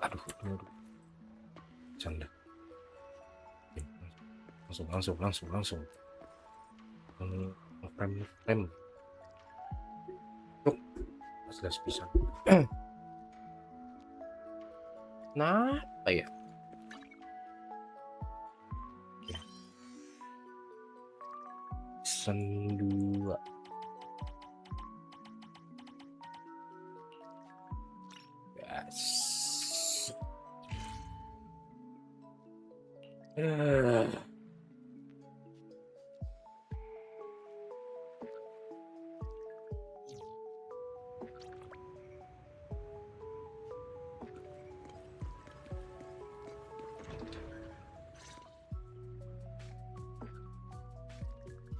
Aduh. Jangan dah. Langsung. Rem. Tuh, jelas bisa. Nah, apa ya? Season 2. Yes.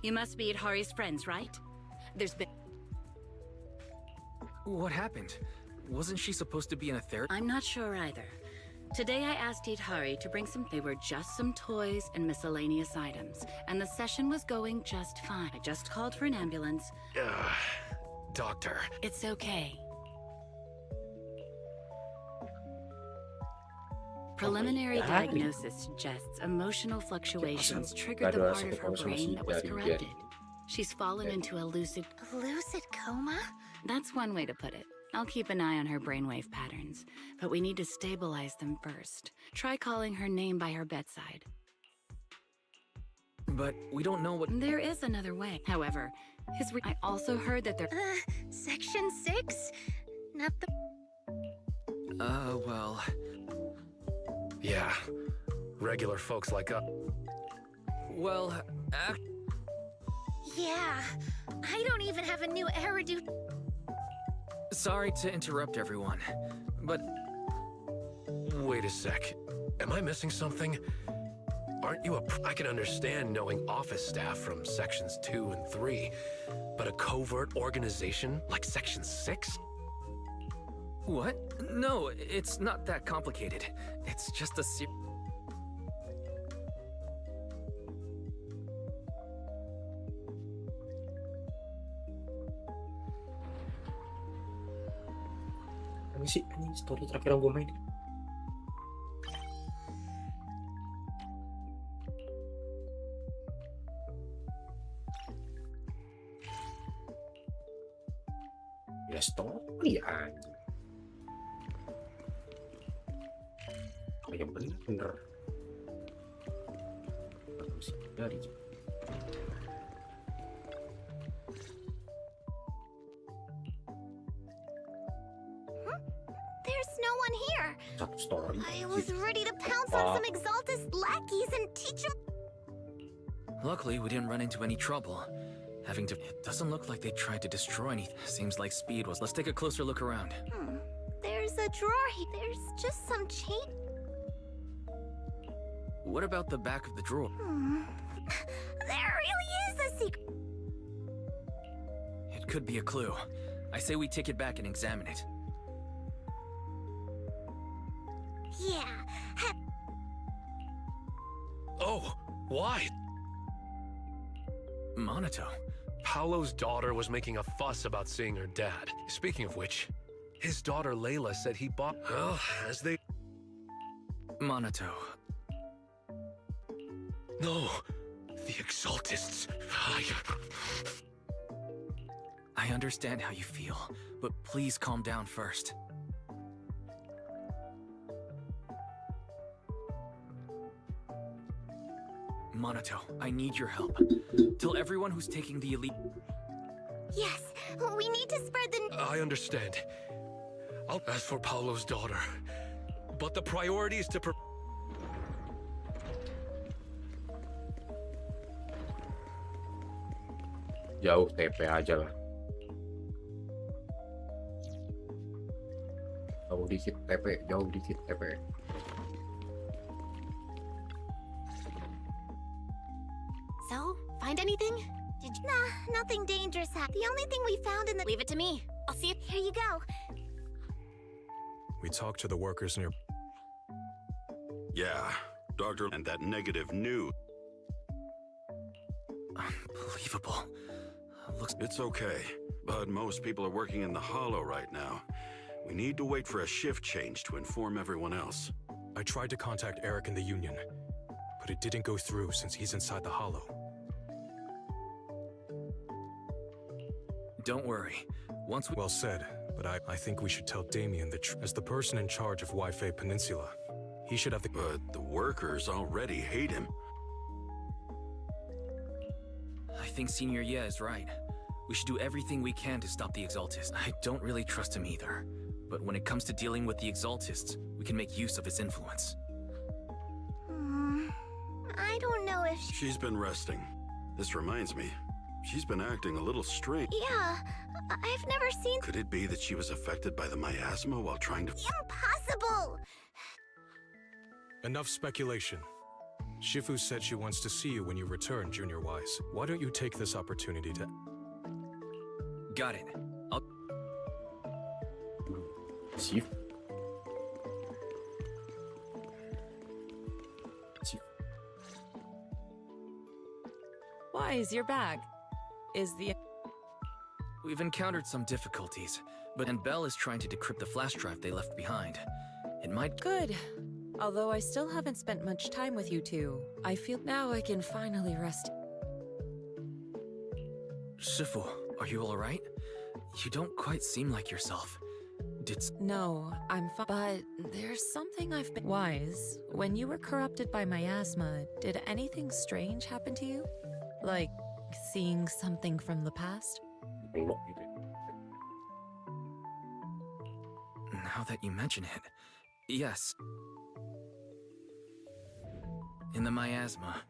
You must be Hari's friends, right? There's been... What happened? Wasn't she supposed to be in a therapy? I'm not sure either. Today I asked Hari to bring some... They were just some toys and miscellaneous items, and the session was going just fine. I just called for an ambulance. Doctor. It's okay. Preliminary diagnosis suggests emotional fluctuations triggered the part of her brain that was corrupted. She's fallen into a lucid coma? That's one way to put it. I'll keep an eye on her brainwave patterns, but we need to stabilize them first. Try calling her name by her bedside. But we don't know what... There is another way. However, I also heard that there... Section 6? Not the... well... Yeah, regular folks like us. Well, Yeah, I don't even have a new hairdo. sorry to interrupt everyone, but... Wait a sec. Am I missing something? Aren't you I can understand knowing office staff from sections 2 and 3, but a covert organization like section 6? What? No, it's not that complicated. It's just a Ini sih, ini story terakhir yang gue main. Ya story aja. Yang bener. Harus dari. There's no one here. Satu story. I was ready to pounce on some Exaltus lackeys and teach them. Luckily, we didn't run into any trouble. Having to... It doesn't look like they tried to destroy anything. Seems like speed was... Let's take a closer look around. There's a drawer here. There's just some chain. What about the back of the drawer? There really is a secret. It could be a clue. I say we take it back and examine it. Yeah. Oh, why? Monato. Paolo's daughter was making a fuss about seeing her dad. Speaking of which, his daughter Layla said he bought... Well, as they... Monato. No, the Exaltists. I understand how you feel, but please calm down first. Monato, I need your help. Tell everyone who's taking the elite... Yes, we need to spread the... I understand. As for Paulo's daughter, but the priority is to Jauh TP aja lah. Jauh dikit TP, jauh dikit TP. So, find anything? Nah, nothing dangerous. The only thing we found in the— Leave it to me. I'll see it. Here you go. We talked to the workers near. Yeah, Doctor, and that negative news. Unbelievable. Looks. It's okay, but most people are working in the hollow right now. We need to wait for a shift change to inform everyone else. I tried to contact Eric in the Union, but it didn't go through since he's inside the hollow. Don't worry. Once we. Well said, but I think we should tell Damien as the person in charge of Wi-Fi Peninsula. He should have the. But the workers already hate him. I think Senior Ye is right. We should do everything we can to stop the Exaltists. I don't really trust him either. But when it comes to dealing with the Exaltists, we can make use of his influence. I don't know if She's been resting. This reminds me, she's been acting a little strange. Yeah, I've never seen— Could it be that she was affected by the miasma while trying to... Impossible! Enough speculation. Shifu said she wants to see you when you return, Junior Wise. Why don't you take this opportunity to... Got it. I'll... Chief. Wise, you're back. Is the... We've encountered some difficulties, and Belle is trying to decrypt the flash drive they left behind. It might... Good. Although I still haven't spent much time with you two, I feel now I can finally rest. Shifu, are you alright? You don't quite seem like yourself. No, I'm fine. But there's something I've been... Wise, when you were corrupted by miasma, did anything strange happen to you? Like, seeing something from the past? Belok gitu. Now that you mention it, yes. In the miasma,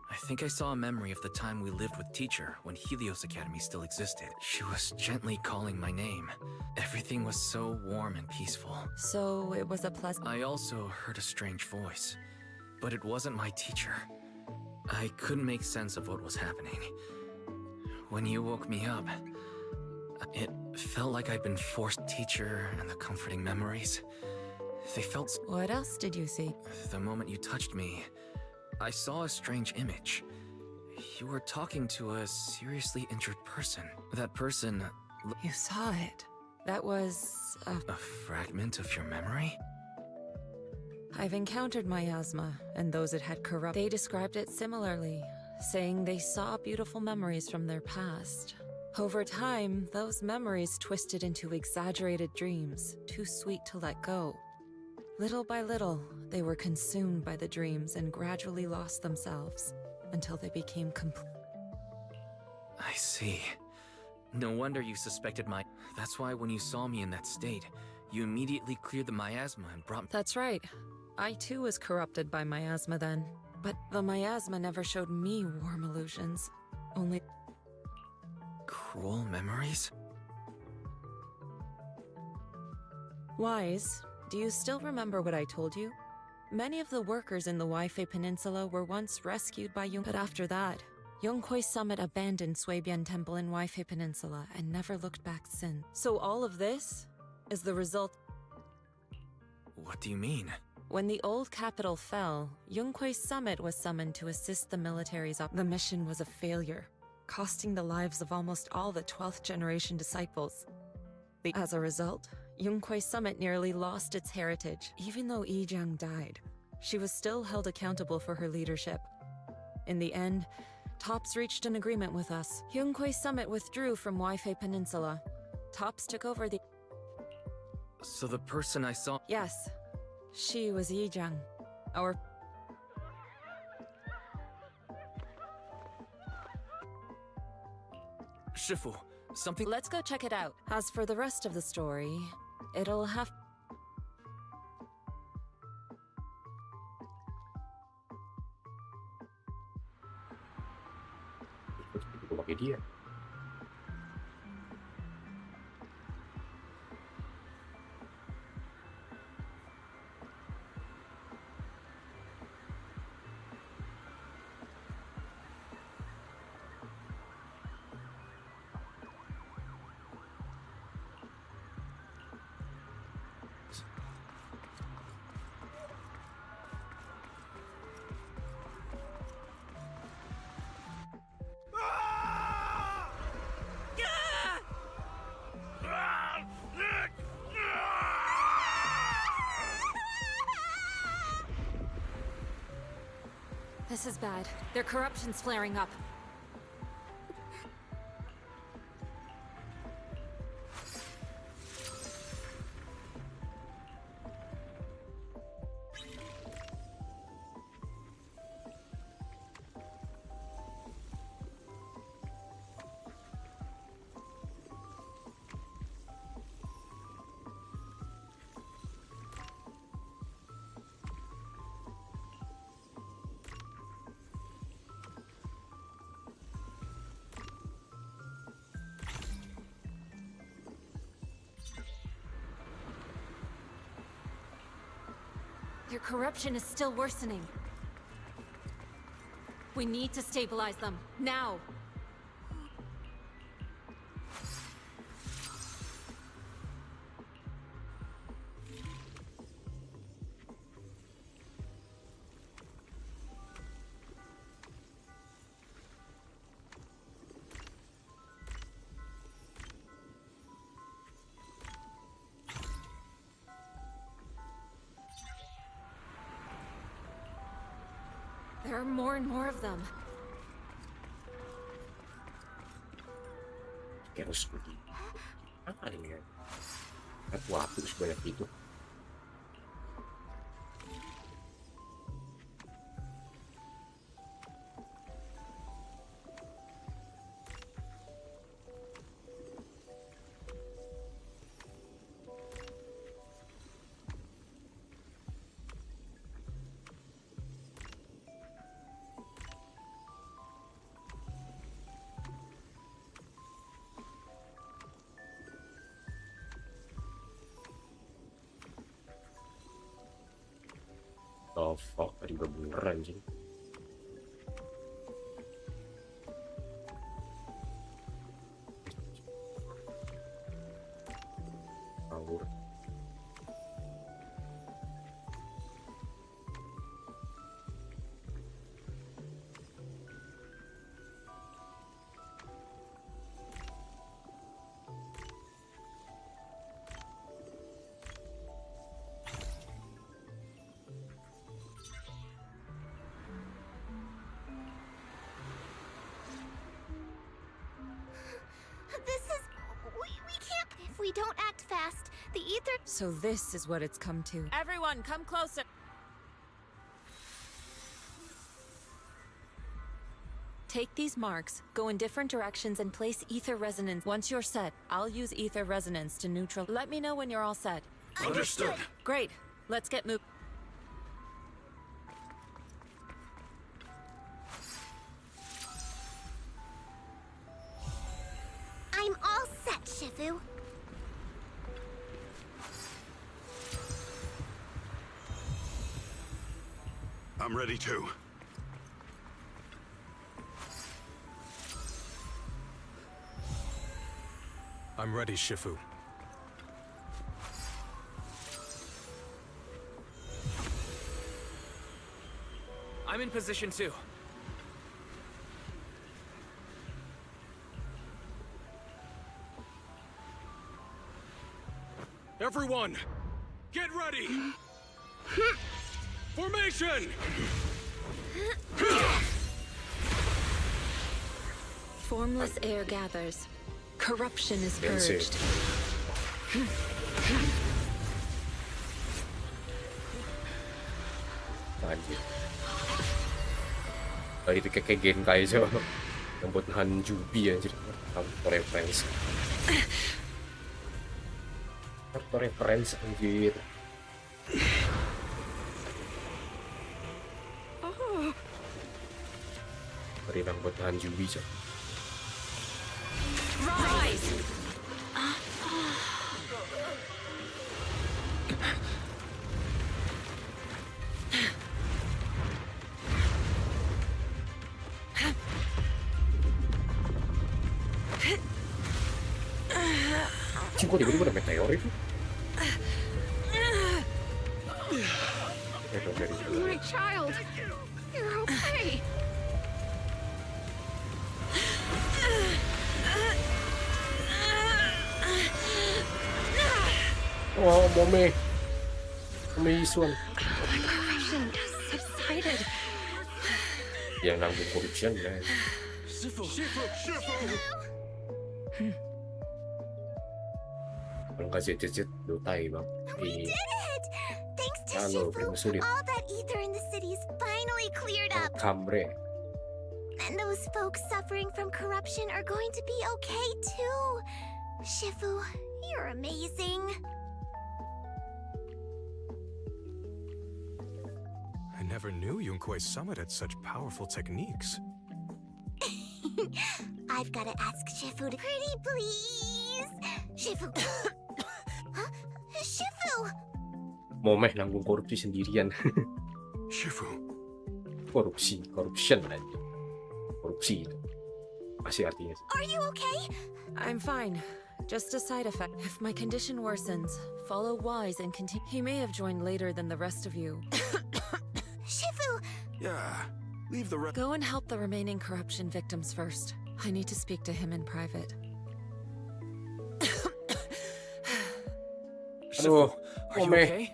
I think I saw a memory of the time we lived with Teacher when Helios Academy still existed. She was gently calling my name. Everything was so warm and peaceful. So it was a pleasant... I also heard a strange voice, but it wasn't my teacher. I couldn't make sense of what was happening. When you woke me up, it felt like I'd been forced. Teacher and the comforting memories. They felt... What else did you see? The moment you touched me, I saw a strange image. You were talking to a seriously injured person. That person... You saw it. That was... A fragment of your memory? I've encountered miasma, and those it had corrupted. They described it similarly, saying they saw beautiful memories from their past. Over time, those memories twisted into exaggerated dreams, too sweet to let go. Little by little, they were consumed by the dreams and gradually lost themselves, until they became complete. I see. No wonder you suspected my... That's why when you saw me in that state, you immediately cleared the miasma and brought... That's right. I too was corrupted by miasma then. But the miasma never showed me warm illusions. Only... Cruel memories? Wise, do you still remember what I told you? Many of the workers in the Wi-Fi Peninsula were once rescued by But after that, Yonghui Summit abandoned Suibian Temple in Wi-Fi Peninsula and never looked back since. So all of this is the result... What do you mean? When the old capital fell, Yonghui Summit was summoned to assist the military's The mission was a failure, costing the lives of almost all the 12th generation disciples. As a result, Yonghui Summit nearly lost its heritage. Even though Yijiang died, she was still held accountable for her leadership. In the end, Tops reached an agreement with us. Yonghui Summit withdrew from Wi-Fi Peninsula. Tops took over the... So the person I saw... Yes, she was Yijiang, our... Shifu, something... Let's go check it out. As for the rest of the story, It'll have... Gue pakai dia. This is bad. Their corruption's flaring up. Their corruption is still worsening. We need to stabilize them, now! There are more and more of them. Kayak harus pergi. Apa ini ya? Aku hapus sebanyak itu. Oh fuck, tadi udah beneran sih. Ngawur. We can't. If we don't act fast, the ether. So this is what it's come to. Everyone, come closer! Take these marks, go in different directions, and place ether resonance. Once you're set, I'll use ether resonance to neutral. Let me know when you're all set. Understood. Great. Let's get moving. I'm all set, Shifu. I'm ready too. I'm ready, Shifu. I'm in position too. Everyone, get ready! Formation! Formless air gathers. Corruption is That's it. purged. Anjir. Tadi itu kayak Genkai aja. Yang buat nahan Jubi anjir. Kamu referensi. Kartu reference anjir. Berilang buat tahan Jubi coy. Cing, kok tiba-tiba ada meteor itu? My child, you're okay. Oh, Mome Isuan. My corruption has subsided. Yang nanggung corruption ya. Kalau nggak zet dotai bang. We did it! Thanks to Halo, Shifu, sulit. all that ether in the city's finally cleared up. Kamre. And those folks suffering from corruption are going to be okay too. Shifu, you're amazing. I never knew Yunque's summit had such powerful techniques. I've got to ask Shifu to... Pretty please! Shifu! Huh? Shifu! Momeh nanggung korupsi sendirian. Shifu, Corruption aja. Korupsi itu. Masih artinya. Are you okay? I'm fine. Just a side effect. If my condition worsens, follow Wise and continue. He may have joined later than the rest of you. Shifu! yeah, leave the rest. Go and help the remaining corruption victims first. I need to speak to him in private. Aduh, Are you Mome. okay?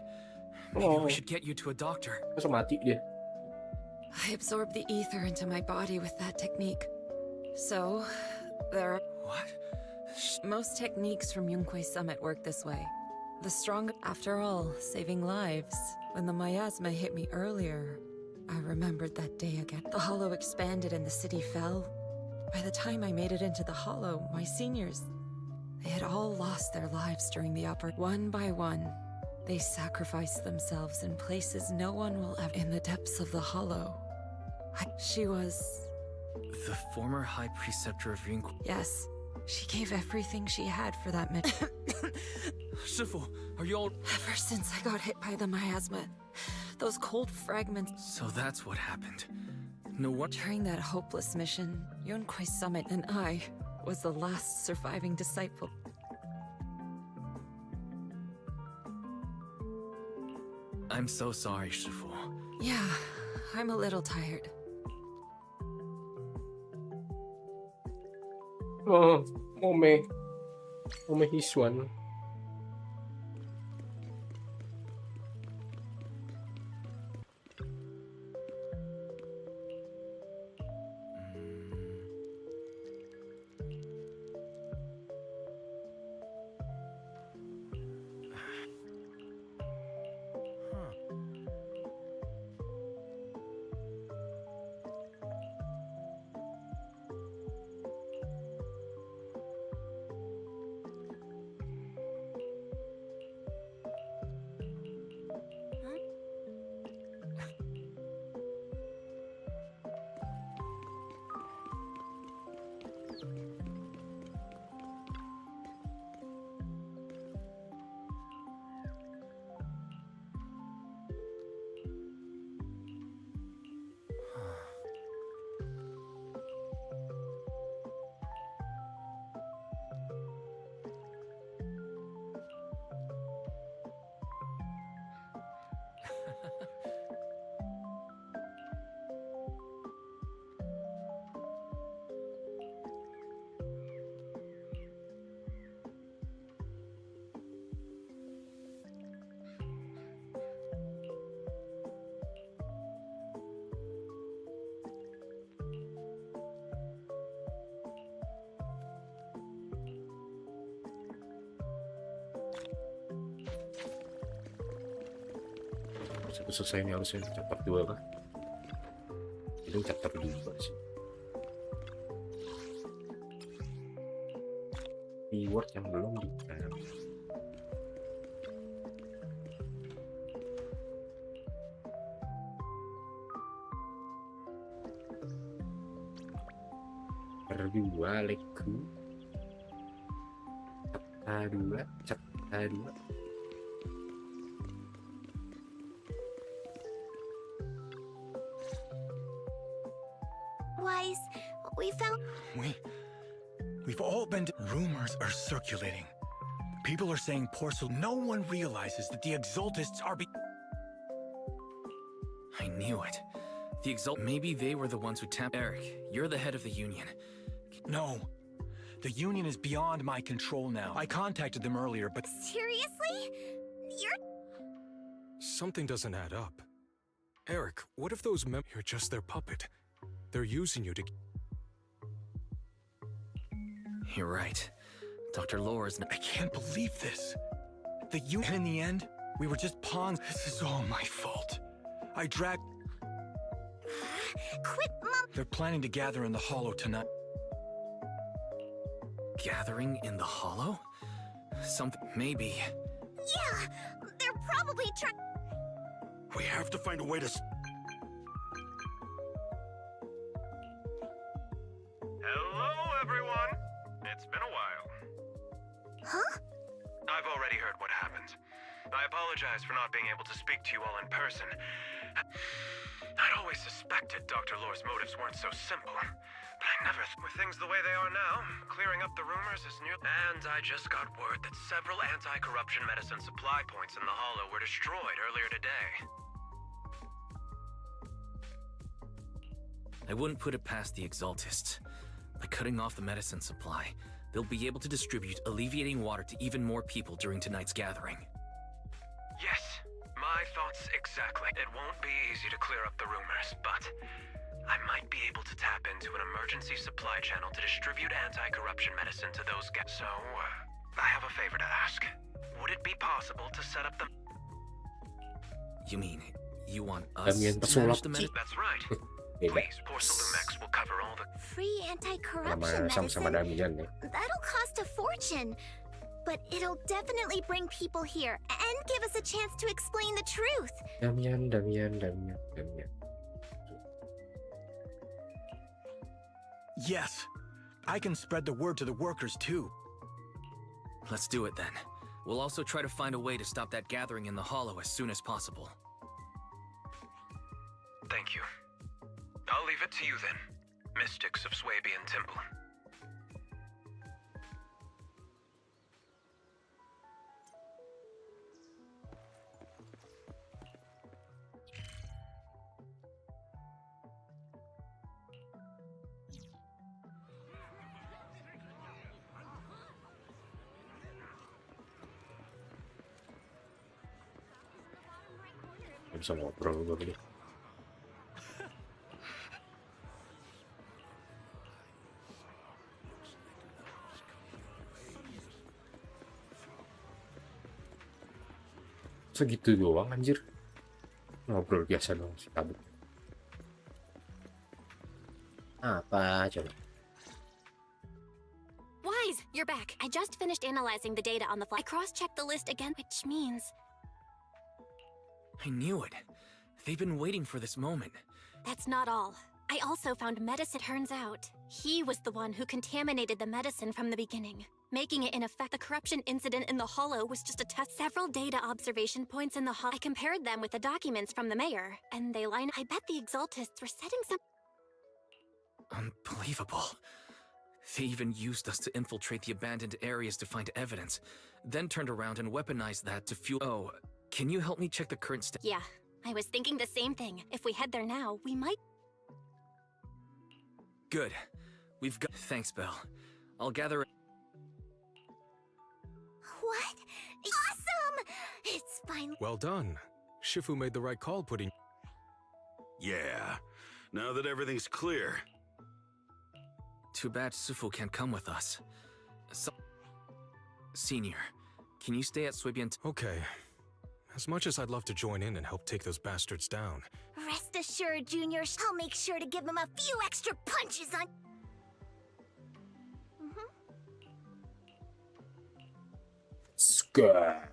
Maybe Oh. we should get you to a doctor. Masa mati dia? I absorbed the ether into my body with that technique. So, there are... What? Most techniques from Yunque's summit work this way. The strong... After all, saving lives. When the miasma hit me earlier, I remembered that day again. The hollow expanded and the city fell. By the time I made it into the hollow, my seniors... They had all lost their lives during the upper... One by one, they sacrificed themselves in places no one will ever... In the depths of the hollow. She was... The former High Preceptor of Yunque. Yes, she gave everything she had for that mission. Shifu, are you all... Ever since I got hit by the miasma, those cold fragments... So that's what happened. No wonder... During that hopeless mission, Yunque's summit and I was the last surviving disciple. I'm so sorry, Shifu. Yeah, I'm a little tired. Oh, Mome Isuan. Selesai ini harusnya chapter 2 kah? Itu chapter 2 sih. Keyword yang belum di chapter 2 Legu chapter 2 Wise, we found. We've all been. Rumors are circulating. People are saying porcelain. No one realizes that the Exaltists are. I knew it. The maybe they were the ones who tapped. Eric, you're the head of the union. No. The union is beyond my control now. I contacted them earlier, but. Seriously? You're. Something doesn't add up. Eric, what if those you're just their puppet? They're using you to... You're right. Dr. Lore's... I can't believe this. The union, in the end, we were just pawns. This is all my fault. I dragged... Quit, Mom! They're planning to gather in the Hollow tonight. Gathering in the Hollow? Something... maybe... Yeah! They're probably trying... We have to find a way to... Hello, everyone! It's been a while. Huh? I've already heard what happened. I apologize for not being able to speak to you all in person. I'd always suspected Dr. Lore's motives weren't so simple. But I never... With things the way they are now, clearing up the rumors is near... And I just got word that several anti-corruption medicine supply points in the Hollow were destroyed earlier today. I wouldn't put it past the Exaltists. By cutting off the medicine supply, they'll be able to distribute alleviating water to even more people during tonight's gathering. Yes, my thoughts exactly. It won't be easy to clear up the rumors, but I might be able to tap into an emergency supply channel to distribute anti-corruption medicine to those guests. So, I have a favor to ask. Would it be possible to set up the... You mean, you want us Damian to manage the pesulap. medicine? That's right. Beda. Please, Porcelumex will cover all the... Free anti-corruption sama medicine? Damian ya. That'll cost a fortune. But it'll definitely bring people here and give us a chance to explain the truth. Damian. Yes. I can spread the word to the workers, too. Let's do it then. We'll also try to find a way to stop that gathering in the Hollow as soon as possible. Thank you. I'll leave it to you then, mystics of Swabian Temple. Bisa ngobrol gue tadi. Segitu doang anjir. Ngobrol biasa dong si tabut. Apa coba? Wise, you're back. I just finished analyzing the data on the fly. I cross-checked the list again, which means... I knew it. They've been waiting for this moment. That's not all. I also found medicine. Turns out, he was the one who contaminated the medicine from the beginning, making it in effect. The corruption incident in the Hollow was just a test. Several data observation points in the Hollow. I compared them with the documents from the mayor, and they line. I bet the Exaltists were setting some... Unbelievable. They even used us to infiltrate the abandoned areas to find evidence, then turned around and weaponized that to fuel... Oh, can you help me check the current state? Yeah, I was thinking the same thing. If we head there now, we might... Good. We've got... Thanks, Belle. I'll gather... What? Awesome! It's finally... Well done. Shifu made the right call putting... Yeah. Now that everything's clear. Too bad Sufu can't come with us. Senior, can you stay at Swabian... Okay. As much as I'd love to join in and help take those bastards down. Rest assured, Junior, I'll make sure to give him a few extra punches on... Ska.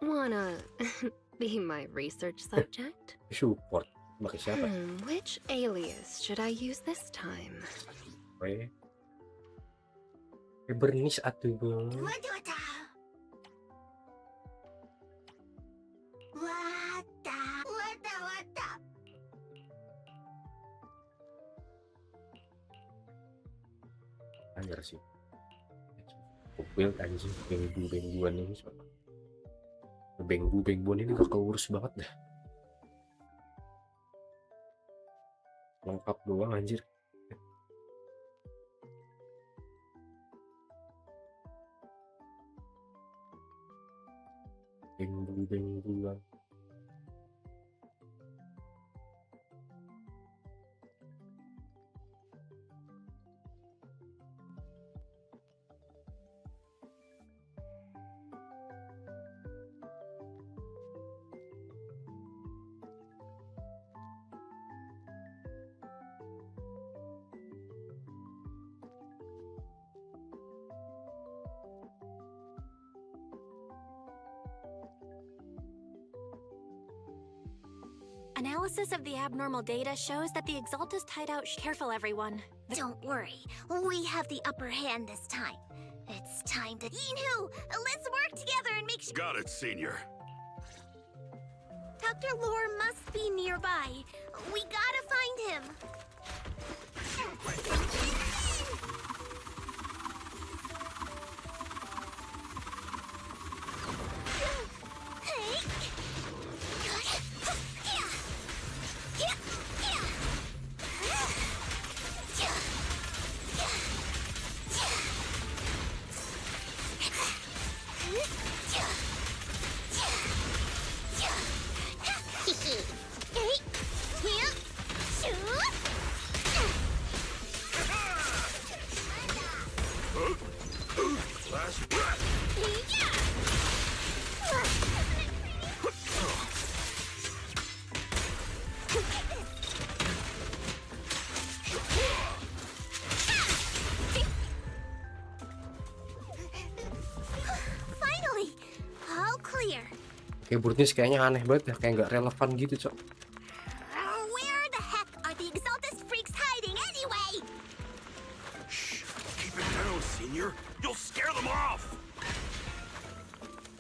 Wanna be my research subject? Support. Pakai siapa? Which alias should I use this time? Oke. Bernis atuh bang. Anjir sih. Build anjing bengbu-bengbuan ini. Bengbu-bengbuan ini gak keurus banget dah. Lengkap doang anjir. Bengbu-bengbuan. Analysis of the abnormal data shows that the Exaltist hideout. Careful, everyone. Don't worry, we have the upper hand this time. It's time to. Yinhu, let's work together and make sure. Got it, Senior. Dr. Lore must be nearby. We gotta find him. Finally, all clear. Kayak Burnis kayaknya aneh banget ya, kayak nggak relevan gitu, Cok. Where the heck are the Exaltist freaks hiding anyway? Shh, keep it down, Senior. You'll scare them off.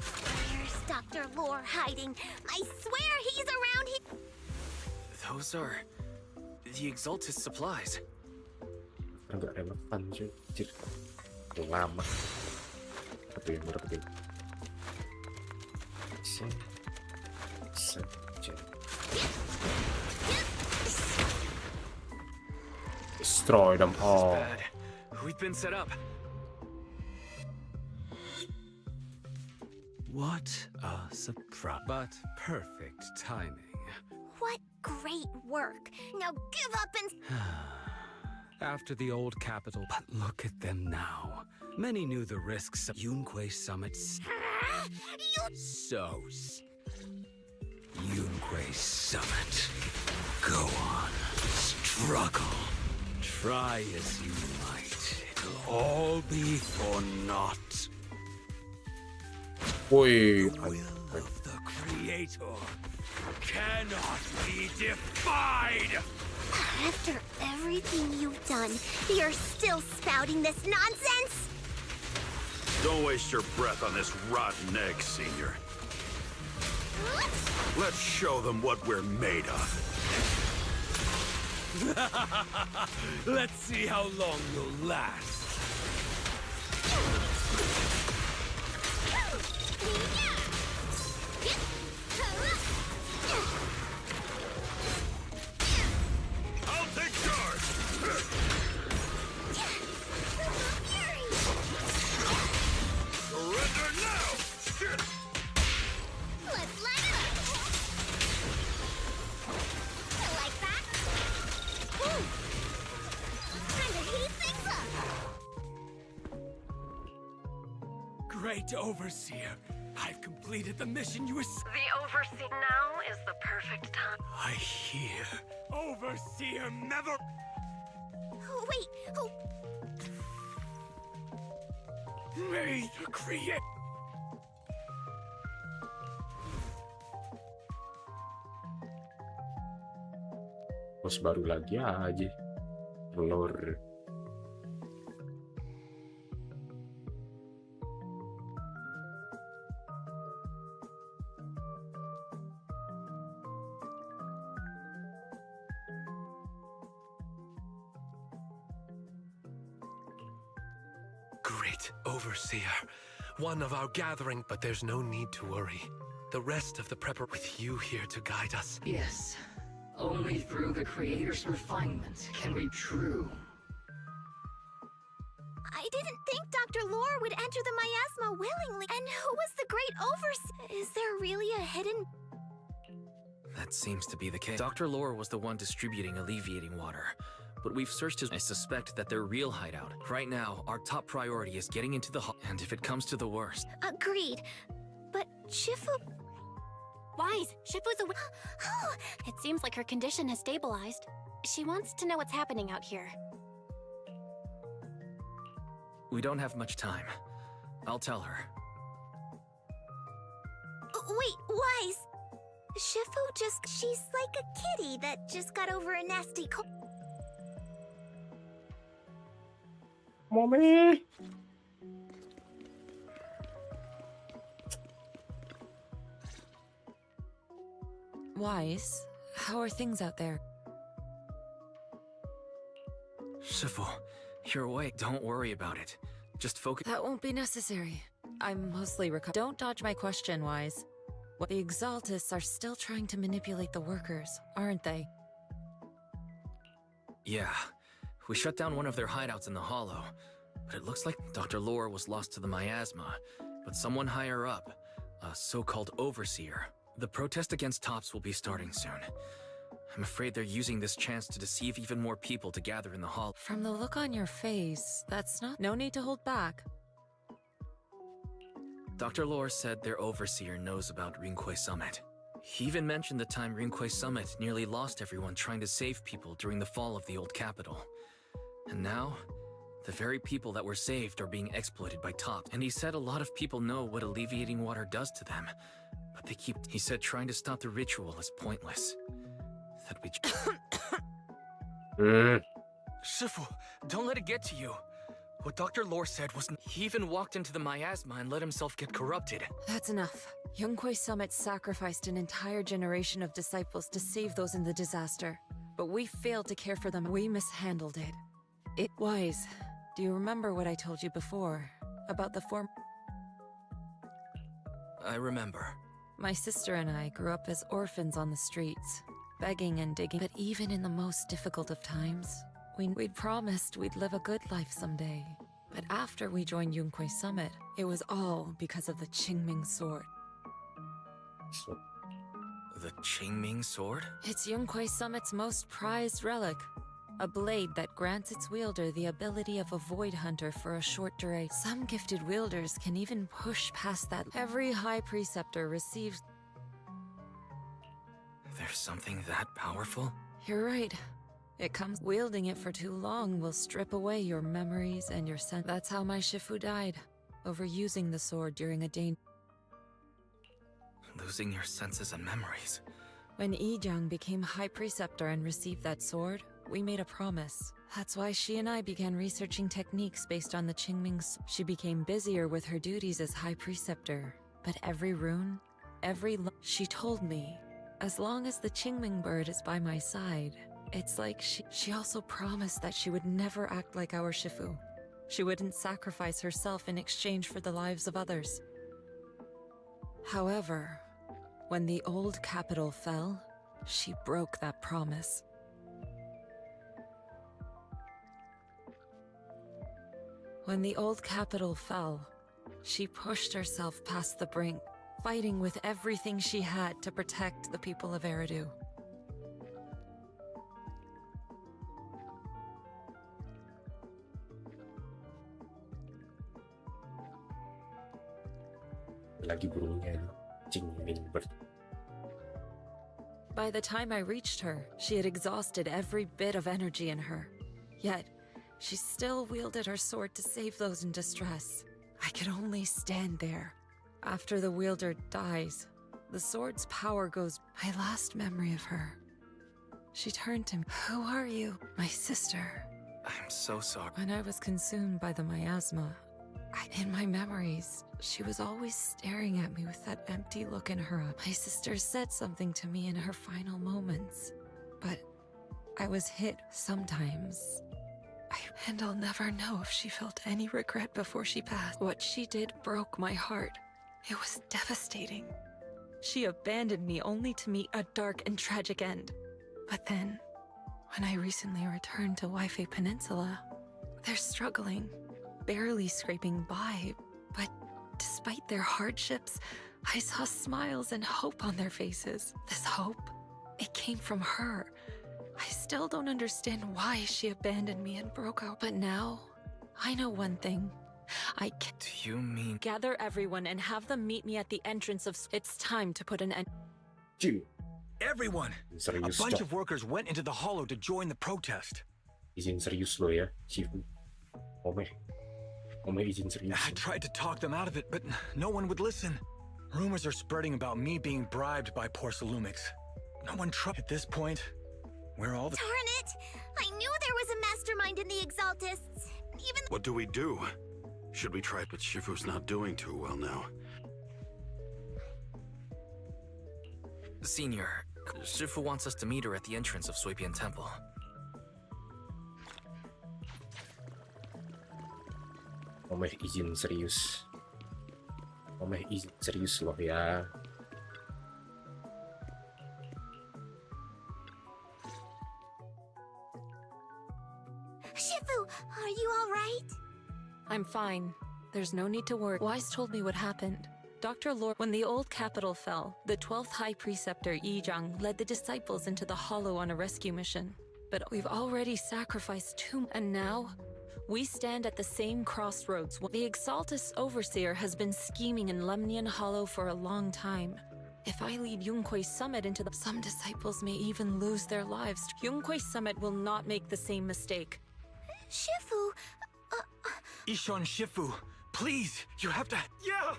Where's Dr. Lore hiding? I swear he's around here. Those are the Exaltist supplies. Nggak relevan, cuy. Anjir. Udah lama. Dapetin. Saja. Destroy them all. Bad. We've been set up. What a surprise. But perfect timing. What great work. Now give up and... After the old capital, but look at them now. Many knew the risks of Yunque Summit's... Yunque Summit. Go on, struggle. Try as you might, it'll all be for naught. Woi, The will of the Creator cannot be defied! After everything you've done, you're still spouting this nonsense? Don't waste your breath on this rotten egg, Senior. Let's show them what we're made of. Let's see how long you'll last. I'll take charge. Surrender now. Let's light it up! Like that? Woo! Time to heat things up! Great Overseer, I've completed the mission you were... The Overseer now is the perfect time. I hear. Overseer never... Oh, wait, oh... May the Creator... Bos baru lagi aja. Telur. Great Overseer. One of our gathering, but there's no need to worry. The rest of the prepper with you here to guide us. Yes. Only through the Creator's refinement can we true. I didn't think Dr. Lore would enter the miasma willingly. And who was the great overseer? Is there really a hidden... That seems to be the case. Dr. Lore was the one distributing alleviating water, but we've searched his... I suspect that their real hideout. Right now, our top priority is getting into the hall, and if it comes to the worst... Agreed. But Shifu... Wise, Shifu's away. It seems like her condition has stabilized. She wants to know what's happening out here. We don't have much time. I'll tell her. Wait, Wise! Shifu she's like a kitty that just got over a nasty cold. Mommy! Wise, how are things out there? Shifu, you're awake. Don't worry about it. Just focus. That won't be necessary. I'm mostly Don't dodge my question, Wise. The Exaltists are still trying to manipulate the workers, aren't they? Yeah. We shut down one of their hideouts in the Hollow, but it looks like Dr. Lore was lost to the miasma, but someone higher up, a so-called overseer. The protest against Tops will be starting soon. I'm afraid they're using this chance to deceive even more people to gather in the hall. From the look on your face, that's not... No need to hold back. Dr. Lore said their overseer knows about Rinkwei Summit. He even mentioned the time Rinkwei Summit nearly lost everyone trying to save people during the fall of the old capital. And now, the very people that were saved are being exploited by Top. And he said a lot of people know what alleviating water does to them. But they keep... He said trying to stop the ritual is pointless. That we... Shifu, don't let it get to you. What Dr. Lore said was... He even walked into the miasma and let himself get corrupted. That's enough. Yunkwei Summit sacrificed an entire generation of disciples to save those in the disaster. But we failed to care for them. We mishandled it. Wise, do you remember what I told you before? About the form... I remember. My sister and I grew up as orphans on the streets, begging and digging. But even in the most difficult of times, we'd promised we'd live a good life someday. But after we joined Yunkwei Summit, it was all because of the Qingming sword. The Qingming sword? It's Yunkwei Summit's most prized relic. A blade that grants its wielder the ability of a void hunter for a short duration. Some gifted wielders can even push past that. Every high preceptor receives... There's something that powerful? You're right. It comes... Wielding it for too long will strip away your memories and your sense. That's how my Shifu died. Overusing the sword during a danger. Losing your senses and memories. When Yijiang became High Preceptor and received that sword, we made a promise. That's why she and I began researching techniques based on the Qingming. She became busier with her duties as High Preceptor. But every rune, she told me, as long as the Qingming bird is by my side, it's like she also promised that she would never act like our Shifu. She wouldn't sacrifice herself in exchange for the lives of others. However, when the old capital fell, she broke that promise. When the old capital fell, she pushed herself past the brink, fighting with everything she had to protect the people of Eridu. Lagi burungnya itu, Qingming bird. By the time I reached her, she had exhausted every bit of energy in her. Yet, she still wielded her sword to save those in distress. I could only stand there. After the wielder dies, the sword's power goes... My last memory of her. She turned to me. Who are you? My sister. I'm so sorry. When I was consumed by the miasma, in my memories, she was always staring at me with that empty look in her eye. My sister said something to me in her final moments, but I was hit sometimes. And I'll never know if she felt any regret before she passed. What she did broke my heart. It was devastating. She abandoned me only to meet a dark and tragic end. But then, when I recently returned to Wi-Fi Peninsula, they're struggling, barely scraping by, but despite their hardships, I saw smiles and hope on their faces. This hope, it came from her. I still don't understand why she abandoned me and broke out. But now, I know one thing. I can— Do you mean— Gather everyone and have them meet me at the entrance of— It's time to put an end— Everyone! A bunch of workers went into the hollow to join the protest. Izin serius lo ya, Shifu. Omeh izin serius. I tried to talk them out of it, but no one would listen. Rumors are spreading about me being bribed by Porcelumix. No one At this point, we're all the— Darn it! I knew there was a mastermind in the Exaltists. Even— What do we do? Should we try? But Shifu's not doing too well now. Senior, Shifu wants us to meet her at the entrance of Suipian Temple. Omeh izin serius. Omeh izin serius loh ya. Shifu, are you all right? I'm fine. There's no need to worry. Wise told me what happened. Dr. Lord, when the old capital fell, the 12th High Preceptor Yi Zhang led the disciples into the hollow on a rescue mission. But we've already sacrificed two, and now we stand at the same crossroads. The Exaltus Overseer has been scheming in Lemnian Hollow for a long time. If I lead Yunquei Summit into the— Some disciples may even lose their lives. Yunquei Summit will not make the same mistake. Shifu, Ishon Shifu, please, you have to— Yeah!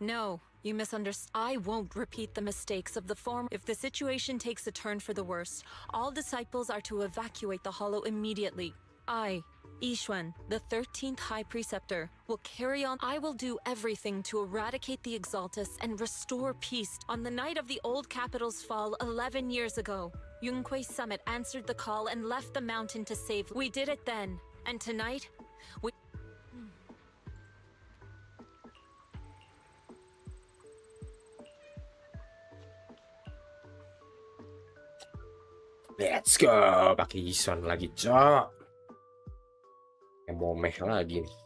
No, you misunderstand. I won't repeat the mistakes of the former. If the situation takes a turn for the worse, all disciples are to evacuate the hollow immediately. I, Yixuan, the 13th High Preceptor, will carry on. I will do everything to eradicate the Exaltus and restore peace. On the night of the old capital's fall 11 years ago, Yunquei Summit answered the call and left the mountain to save. We did it then, and tonight, we— Let's go. Pakai Yixuan lagi, cok. Yang Momeh lagi nih.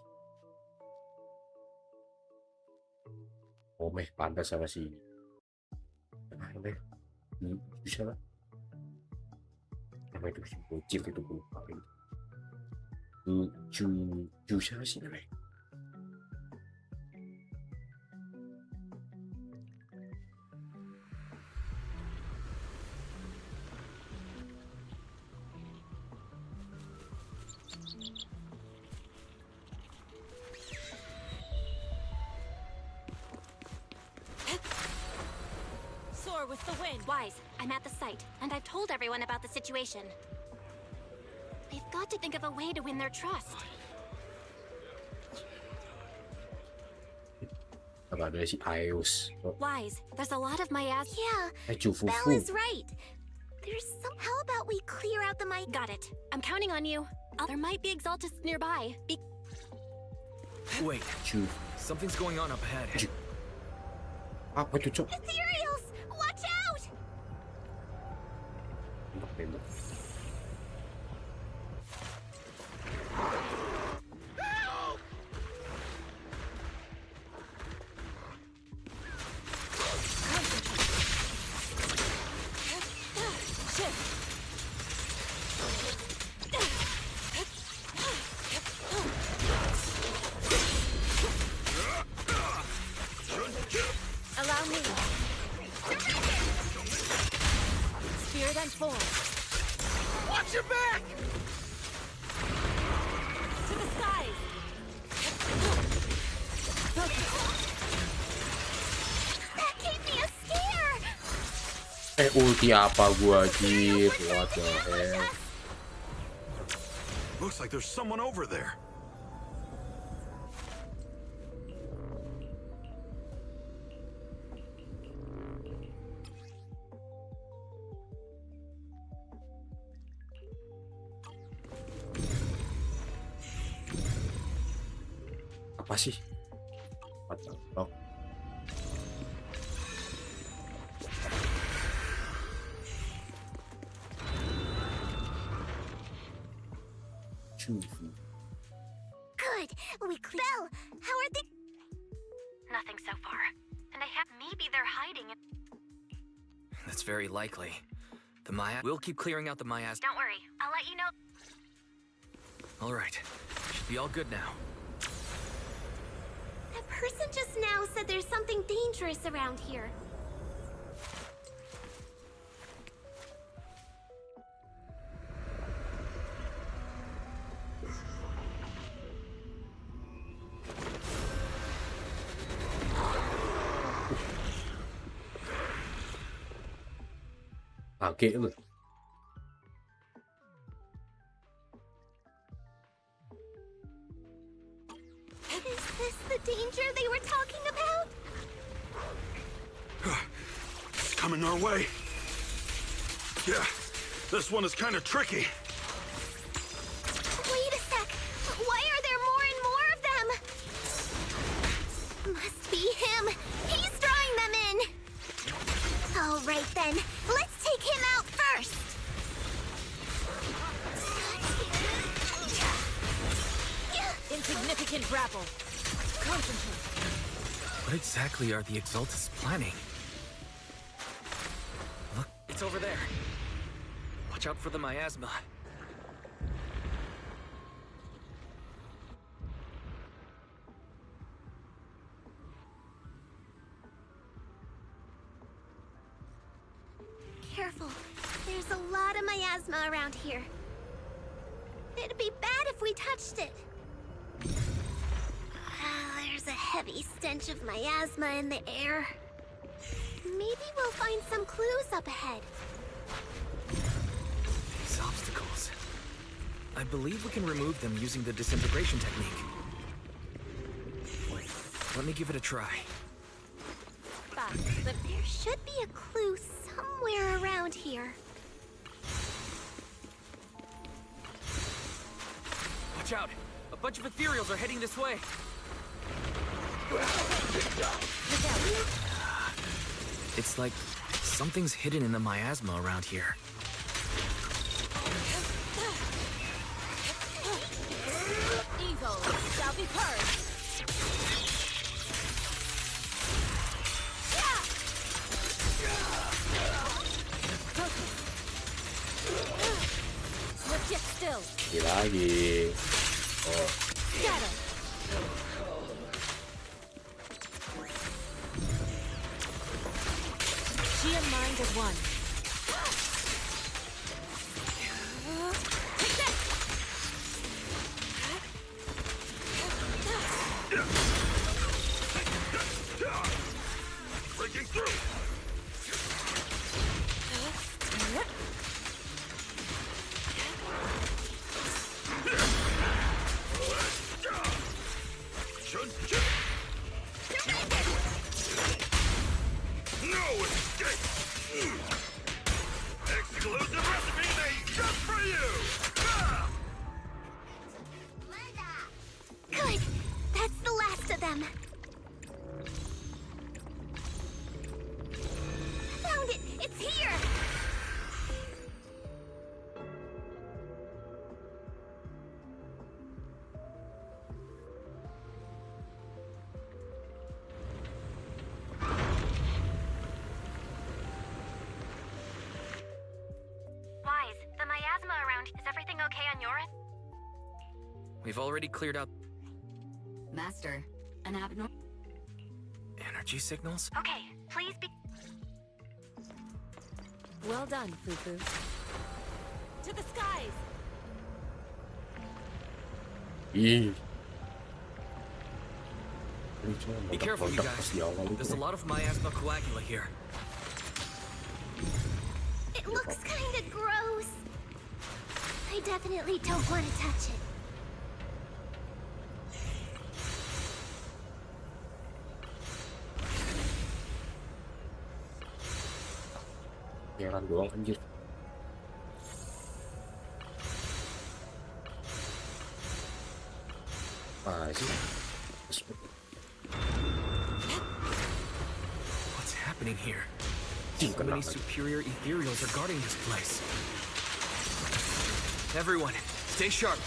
Momeh pantas sama si Momeh. Bisa lah. Namanya itu si bocil itu gue lupa. Ju siapa sih namanya? With the wind. Wise, I'm at the site, and I've told everyone about the situation. They've got to think of a way to win their trust. Apa ada si Aios? Wise, there's a lot of miasma. Yeah, Belle is right. There's some— How about we clear out the mic? Got it. I'm counting on you. There might be Exaltists nearby. Wait, something's going on up ahead. Apa itu, cok? Ethereals! Watch out! Allow me. Spirit and force. Watch your back! To the skies. That gave me a scare! Ulti apa gua anjir? What the hell? Looks like there's someone over there. Apa sih? What the fuck? Good. We Belle, how are they? Nothing so far. And maybe they're hiding it. That's very likely. The Maya. We'll keep clearing out the Mayas. Don't worry. I'll let you know. All right. Should be all good now. That person just now said there's something dangerous around here. Kaget lu. Is this the danger they were talking about? It's coming our way. Yeah, this one is kind of tricky. Wait a sec. Why are there more and more of them? Must be him. He's drawing them in. All right then. Let's take him out first. Insignificant grapple. Concentrate. What exactly are the Exaltus planning? Look, it's over there. Watch out for the miasma. Careful. There's a lot of miasma around here. It'd be bad if we touched it. There's a heavy stench of miasma in the air. Maybe we'll find some clues up ahead. These obstacles. I believe we can remove them using the disintegration technique. Wait, let me give it a try. But there should be a clue somewhere around here. Watch out! A bunch of ethereals are heading this way. It's like something's hidden in the miasma around here. Evil shall be purged. Sit still. Lagi. Oh. Scatter. She and mind as one. Take this! Breaking through. No escape! Exclusive recipe made just for you! Good. That's the last of them. Found it. It's here. Wise, the miasma around. Is everything okay on your end? We've already cleared out Master, an abnormal. energy signals. Okay, please be. Well done, Fufu. To the skies! Ih. Be careful, you guys. There's a lot of miasma coagula here. looks kinda gross. I definitely don't want to touch it. Jalan doang anjir. What's happening here? So many superior ethereals are guarding this place. Everyone, stay sharp.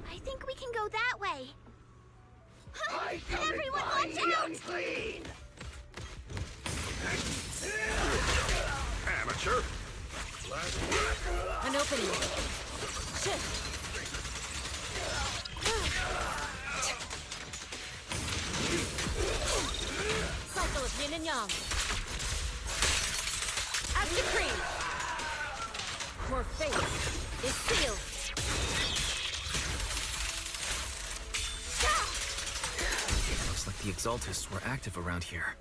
I think we can go that way. Everyone watch out! Amateur. An opening. Shift. Cycle of yin and yang. As decreed. Your fate is sealed. Looks like the Exaltists were active around here.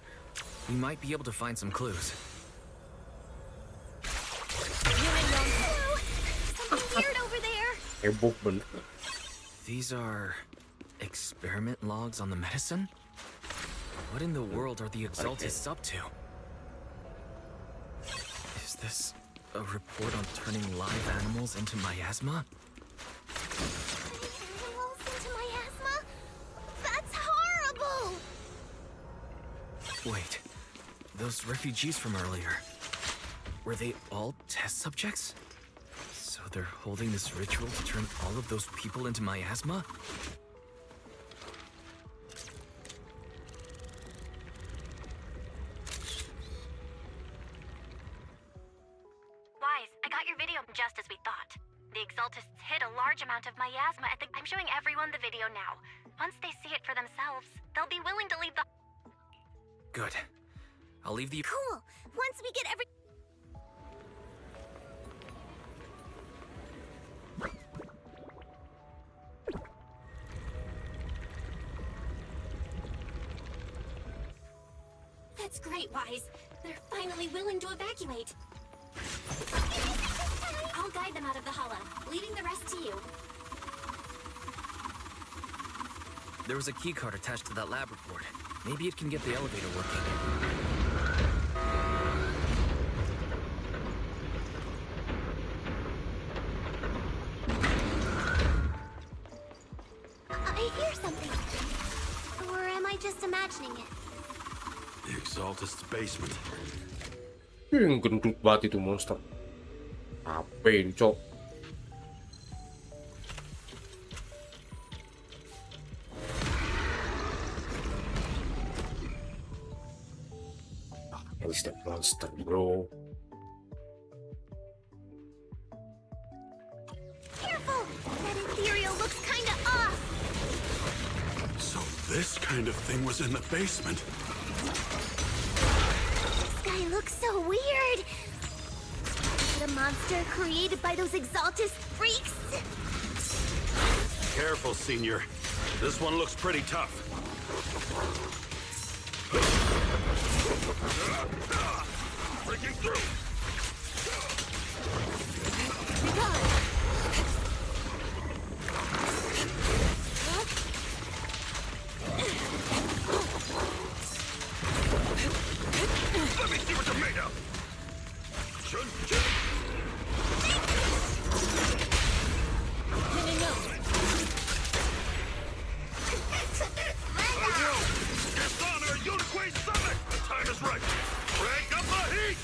We might be able to find some clues. Something weird over there. These are experiment logs on the medicine? What in the world are the Exaltists up to? Is this a report on turning live animals into miasma? Animals into miasma? That's horrible! Wait, those refugees from earlier, were they all test subjects? So they're holding this ritual to turn all of those people into miasma? Wise, I got your video just as we thought. The Exaltists hid a large amount of miasma at the... I'm showing everyone the video now. Once they see it for themselves, they'll be willing to leave the... Good. I'll leave the... Cool. Once we get every... That's great, Wise. They're finally willing to evacuate. I'll guide them out of the hollow, leaving the rest to you. There was a keycard attached to that lab report. Maybe it can get the elevator working. I hear something. Or am I just imagining it? The Exaltist's basement. Gendut banget itu monster. Apa ini, Cok? What's that monster, bro? Careful! That ethereal looks kinda off! So this kind of thing was in the basement. This guy looks so weird! Is it a monster created by those Exaltist freaks? Careful, Senior. This one looks pretty tough. Breaking through! Let me see what you're made of! Dishonor Unique Summit! The time is right! Crank up the heat!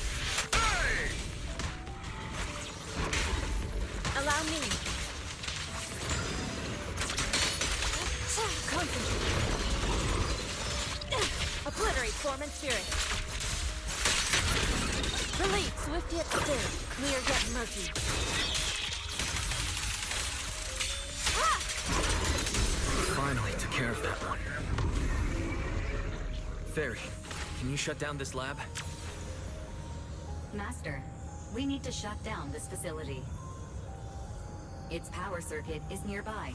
Hey! Allow me. Concentrate. Obliterate form and spirit. Relief, swift yet still, clear yet murky. Finally took care of that one. Fairy, can you shut down this lab? Master, we need to shut down this facility. Its power circuit is nearby.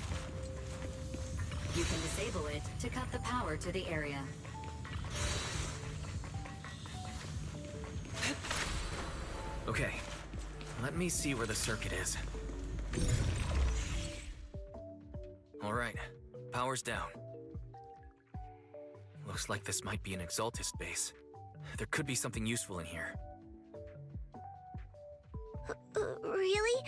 You can disable it to cut the power to the area. Okay, let me see where the circuit is. All right, power's down. Looks like this might be an Exaltist base. There could be something useful in here. Really?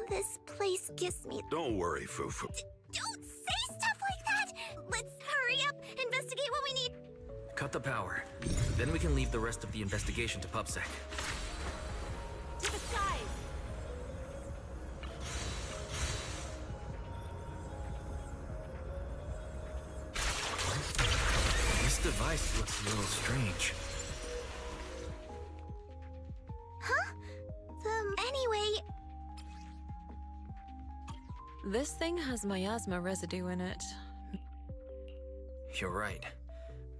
This place gives me... Don't worry, Fufu. Don't say stuff like that! Let's hurry up, investigate what we need. Cut the power. Then we can leave the rest of the investigation to PubSec. To the skies! This device looks a little strange. Huh? Anyway... This thing has miasma residue in it. You're right.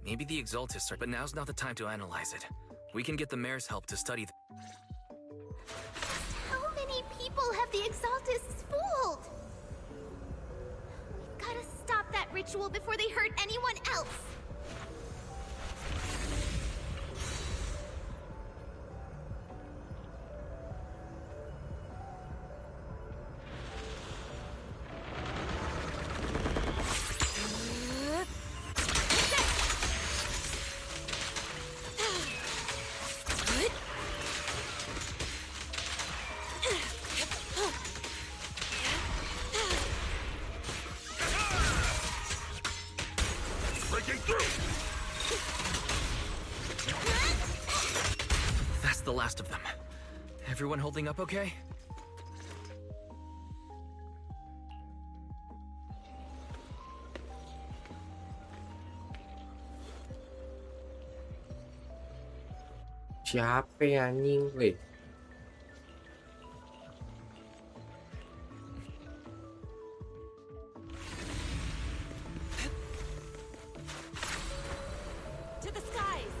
Maybe the Exaltists are, but now's not the time to analyze it. We can get the mayor's help to study How many people have the Exaltists fooled? We've gotta stop that ritual before they hurt anyone else. That's the last of them. Everyone holding up okay? Siapa ya anjing, weh? To the skies!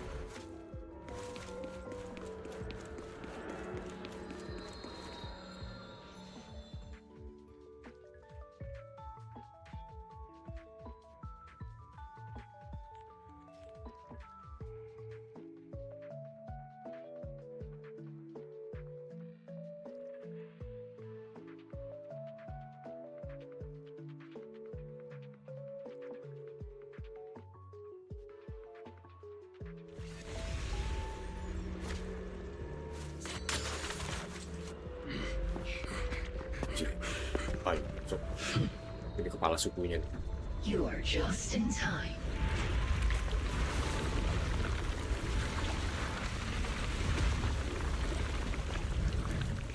Ay, so, ini kepala sukunya nih. You are just in time.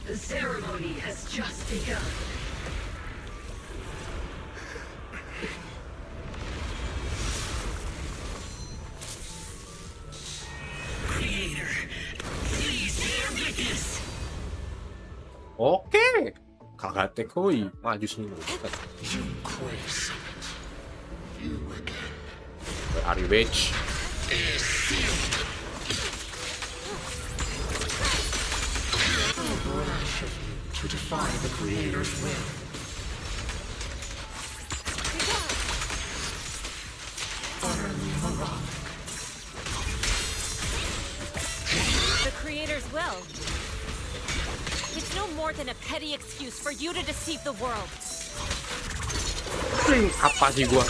The ceremony has just begun. Creator, please bear witness. Oke, kakak koi maju sini. Where are you, bitch? To defy the Creator's will. Utterly moronic. The Creator's will. It's no more than a petty excuse for you to deceive the world. Apa sih gua?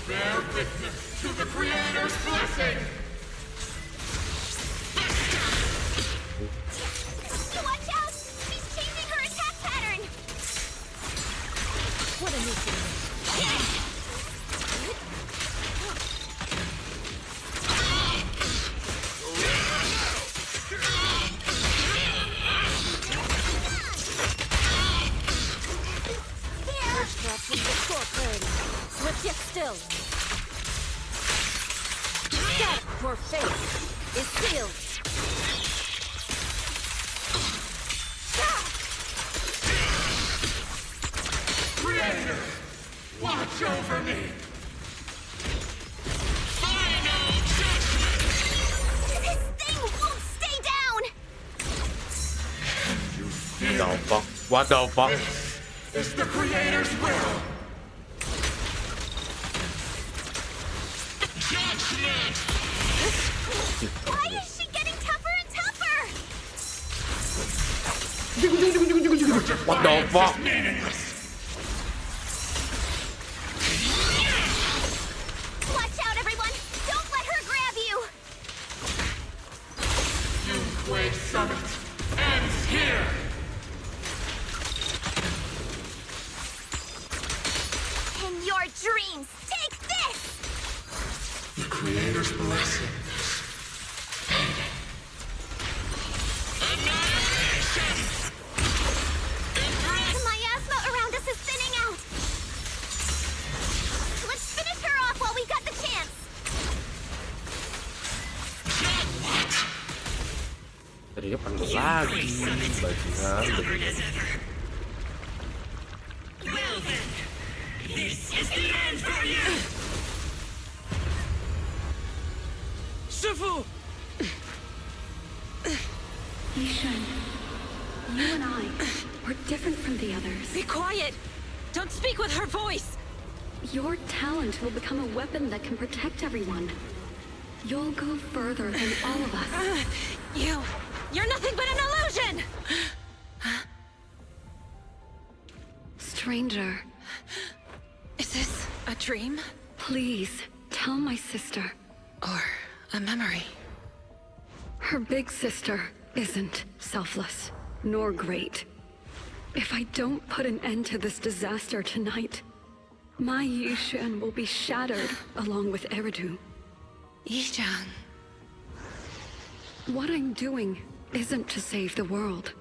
Bear witness to the Creator's blessing. Watch out! She's changing her attack pattern! What a nuisance. Swift yet still. Your fate is sealed. Creator, watch over me. Final judgment. the fuck? What the fuck? It's the creator's will. Judgment. Why is she getting tougher and tougher? What the fuck? Watch out, everyone! Don't let her grab you! Yunquei Summit ends here. In your dreams, take this! The creator's blessing. The miasma around us is thinning out. Let's finish her off while we've got the chance. Tadinya panas lagi bajingan begitu. Well then, this is the end for you. Shifu! Yishan, you and I, we're different from the others. Be quiet! Don't speak with her voice! Your talent will become a weapon that can protect everyone. You'll go further than all of us. You're nothing but an illusion! Stranger. Is this a dream? Please, tell my sister. Or a memory? Her big sister isn't selfless, nor great. If I don't put an end to this disaster tonight, my Yishan will be shattered along with Eridu. Yishan. What I'm doing isn't to save the world.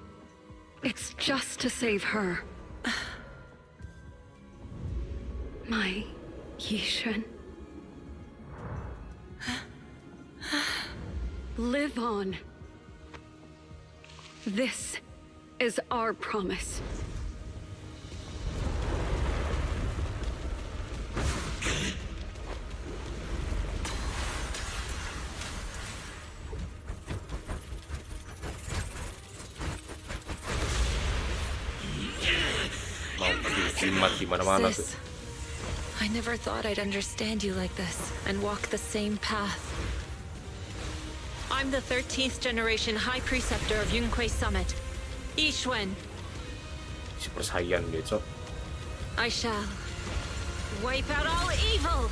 It's just to save her. My Yishan. Live on. This is our promise. Sis, I never thought I'd understand you like this and walk the same path. I'm the 13th generation High Preceptor of Yunquei Summit, Yishwen. I shall wipe out all evil.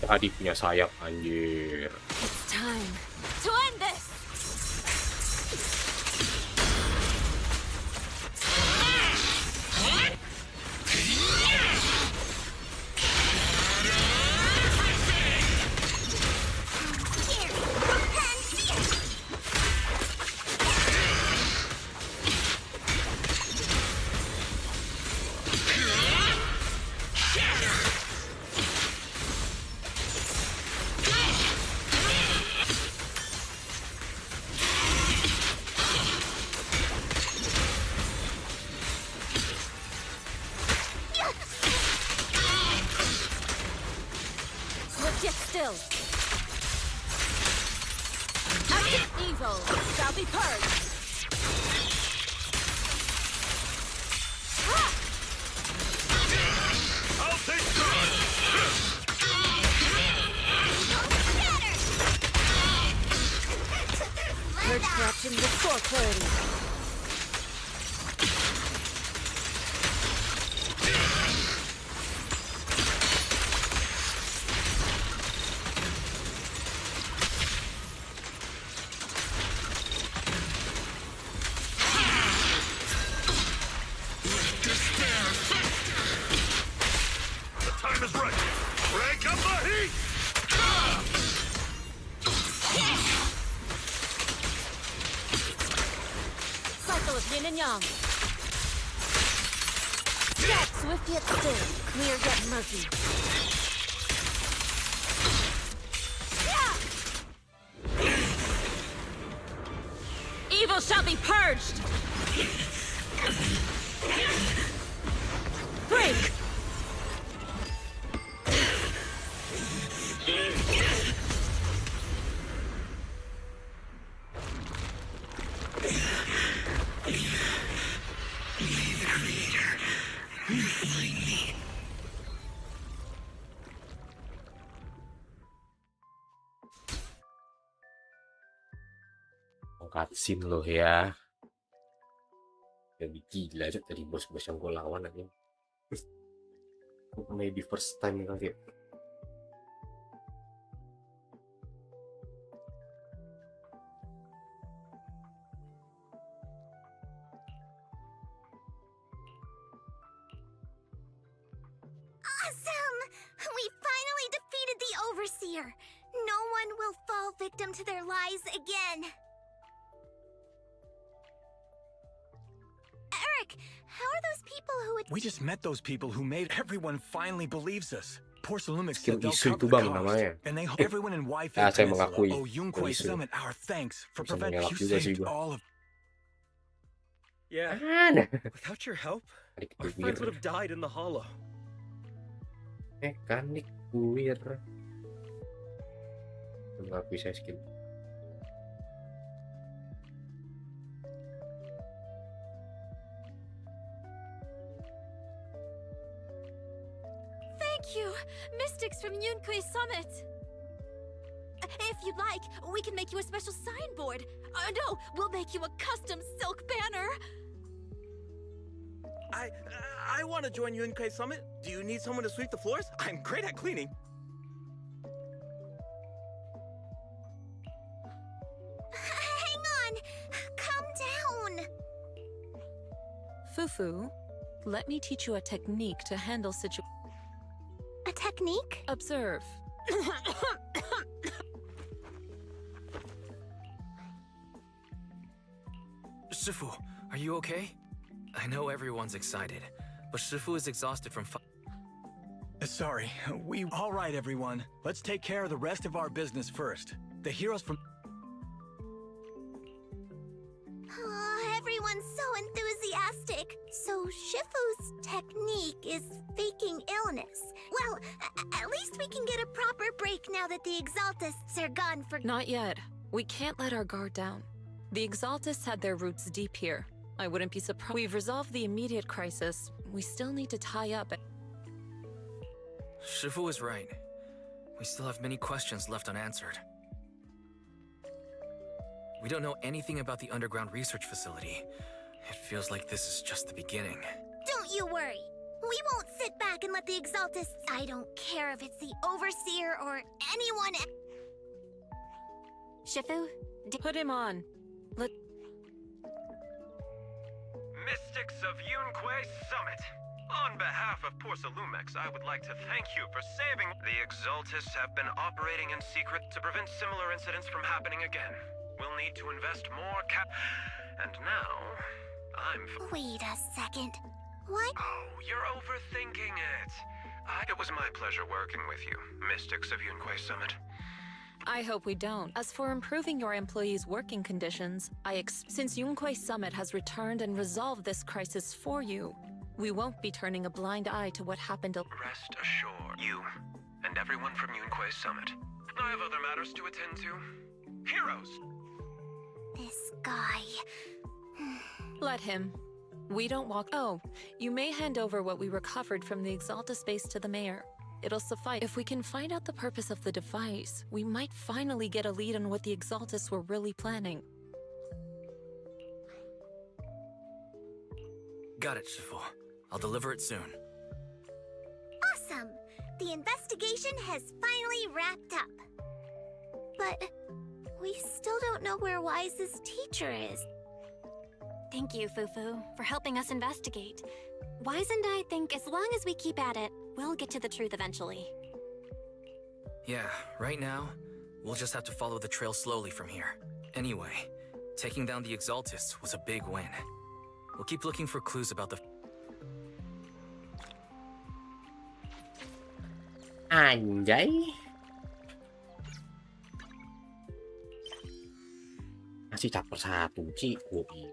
Tadi punya sayap anjir. It's time to end this. Yet still. Active evil shall be purged. I'll take charge. Purge corruption, restore clarity. Cycle of yin and yang. Swift yet still, clear yet murky. Evil shall be purged! Break! Cutscene loh ya. Jadi gila aja tadi bos-bos yang gue lawan aja. Maybe first time kali ya. Awesome! We finally defeated the Overseer. No one will fall victim to their lies again. Eric, how are those people who would... We just met those people who made everyone finally believes us. Porcelumix Skill said they'll isu cover itu the bang cost, namanya. and they hope everyone in Wi-Fi Saya Peninsula mengakui. owe Yunquay Isu. Summit our thanks for Bisa preventing mengelak you juga sih saved gua. all of... Yeah. Mana? Without your help, Mekanik our friends would kuir. have died in the hollow. Mekanik kuir. Mengakui saya skill. Thank you, Mystics from Yunquay Summit. If you'd like, we can make you a special signboard. No, we'll make you a custom silk banner. I want to join Yunquay Summit. Do you need someone to sweep the floors? I'm great at cleaning. Hang on! Calm down! Fufu, let me teach you a technique to handle situations. A technique? Observe. Shifu, are you okay? I know everyone's excited, but Shifu is exhausted from Sorry, all right, everyone. Let's take care of the rest of our business first. The heroes from... Oh, everyone's so enthusiastic. So Shifu's technique is faking illness. Well, at least we can get a proper break now that the Exaltists are gone for... Not yet. We can't let our guard down. The Exaltists had their roots deep here. I wouldn't be surprised. We've resolved the immediate crisis. We still need to tie up. Shifu is right. We still have many questions left unanswered. We don't know anything about the underground research facility. It feels like this is just the beginning. Don't you worry. We won't sit back and let the Exaltists... I don't care if it's the Overseer or anyone... Shifu? Put him on. Mystics of Yunquay Summit. On behalf of Porcelumix, I would like to thank you for saving... The Exaltists have been operating in secret to prevent similar incidents from happening again. We'll need to invest more And now, I'm... Wait a second. What? Oh, you're overthinking it. It was my pleasure working with you, Mystics of Yunquay Summit. I hope we don't. As for improving your employees' working conditions, since Yunquay Summit has returned and resolved this crisis for you, we won't be turning a blind eye to what happened. Rest assured, you and everyone from Yunquay Summit. I have other matters to attend to. Heroes! This guy... Let him. We don't walk... Oh, you may hand over what we recovered from the Exalta space to the mayor. It'll suffice. If we can find out the purpose of the device, we might finally get a lead on what the Exaltists were really planning. Got it, Shifu. I'll deliver it soon. Awesome! The investigation has finally wrapped up. But we still don't know where Wise's teacher is. Thank you, Fufu, for helping us investigate. Wise and I think as long as we keep at it, we'll get to the truth eventually. Yeah, right now, we'll just have to follow the trail slowly from here. Anyway, taking down the Exaltists was a big win. We'll keep looking for clues about the... Anjay. Masih caper satu, Ci. Gua bilang.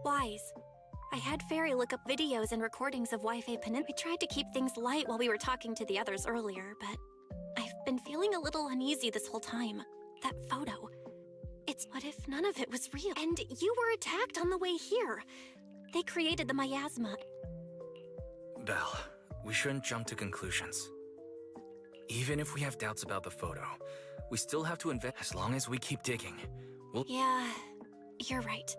Wise, I had Fairy look up videos and recordings of Wi-Fi Peninsula. We tried to keep things light while we were talking to the others earlier, but I've been feeling a little uneasy this whole time. that photo. It's what if none of it was real? And you were attacked on the way here. They created the miasma. Belle, we shouldn't jump to conclusions. Even if we have doubts about the photo, we still have to invest. As long as we keep digging, we'll... Yeah, you're right.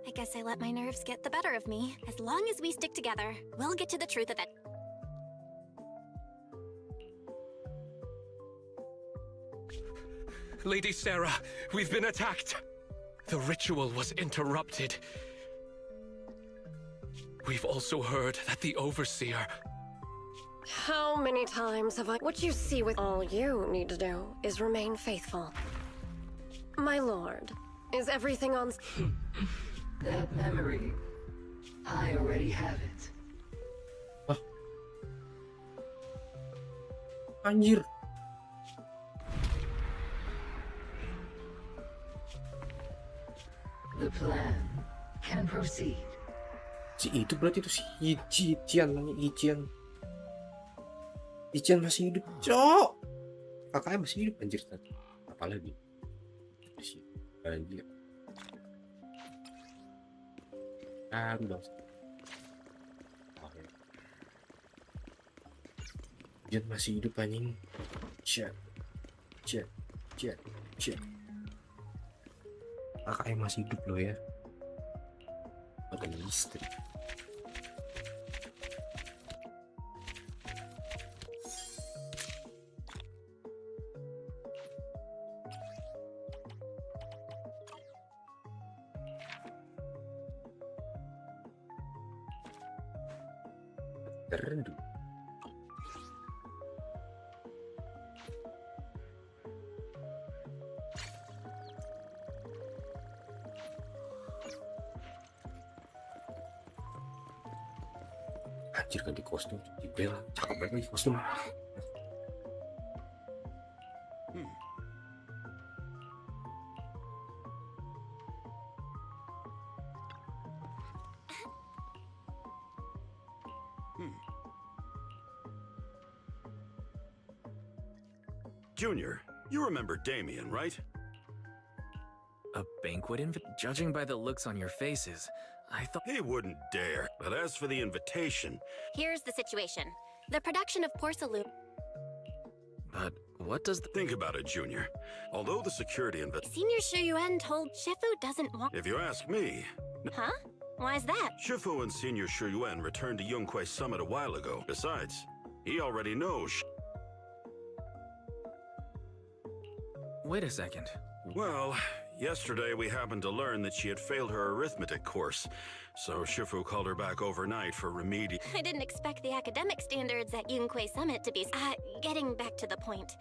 I guess I let my nerves get the better of me. As long as we stick together, we'll get to the truth of it. Lady Sarah, we've been attacked. The ritual was interrupted. We've also heard that the Overseer... How many times have I... What you see with all you need to do is remain faithful. My lord, is everything on... That memory, I already have it. Anjir. The plan can proceed. Si itu berarti itu si Ijian, namanya Ijian. Ijian masih hidup, cok. Kakaknya masih hidup anjir tadi. Apalagi? Masih anjir. Udah. Ijian masih hidup anjing. Chat. Kakaknya masih hidup loh ya. Pakai listrik. Tereduh. Anjir, ganti kostum di bela, cakep banget nih kostum. Junior, you remember Damien, right? A banquet Judging by the looks on your faces, I thought... He wouldn't dare. But as for the invitation... Here's the situation. The production of porcelain... But what does the... Think about it, Junior. Although the security Senior Shuyuan told Shifu doesn't want... If you ask me... Huh? Why's that? Shifu and Senior Shuyuan returned to Yunquei Summit a while ago. Besides, he already knows... Wait a second. Well, yesterday we happened to learn that she had failed her arithmetic course, so Shifu called her back overnight for remediation. I didn't expect the academic standards at Yunquei Summit to be... getting back to the point.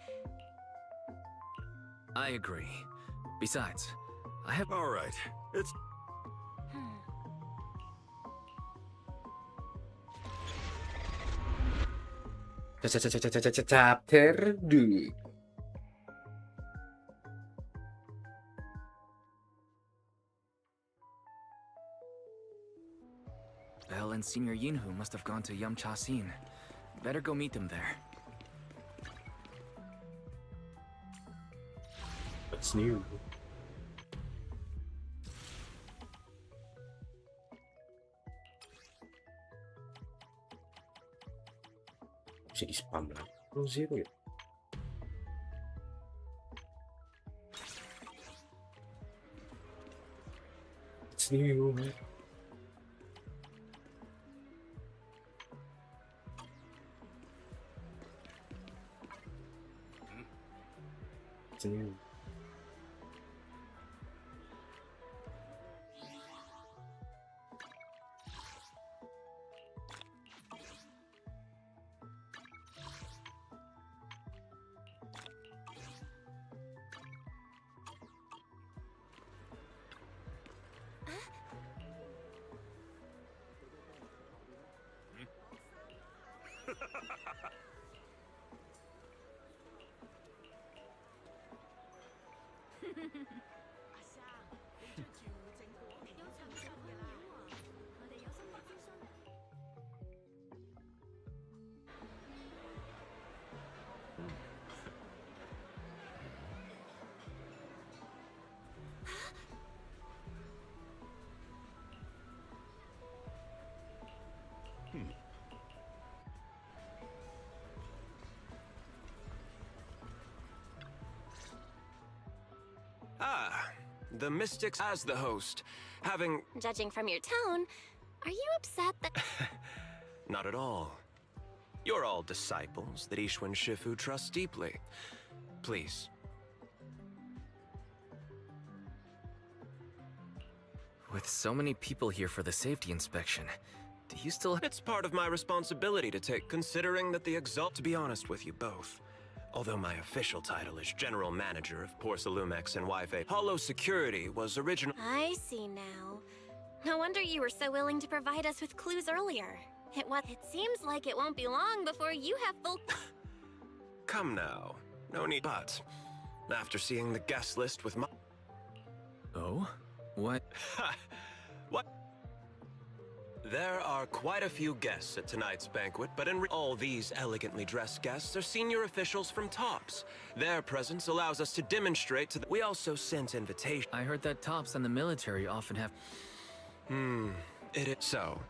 I agree. Besides, I have... All right, it's... Chapter 2. Belle and Senior Yinhu must have gone to Yamcha-sin. Better go meet them there. What's new? Bisa di spam lagi. Oh, zero ya. What's new, man? What's new? The Mystics as the host, having... Judging from your tone, are you upset that... Not at all. You're all disciples that Ishwan Shifu trusts deeply. Please. With so many people here for the safety inspection, do you still... It's part of my responsibility to take, considering that the to be honest with you both. Although my official title is General Manager of Porcelumex and Wi-Fi, Hollow Security was original... I see now. No wonder you were so willing to provide us with clues earlier. It seems like it won't be long before you have full... Come now. No need... But, after seeing the guest list with my... Oh? What? What? There are quite a few guests at tonight's banquet, but all these elegantly dressed guests are senior officials from TOPS. Their presence allows us to demonstrate to We also sent invitations. I heard that TOPS and the military often have... It is so.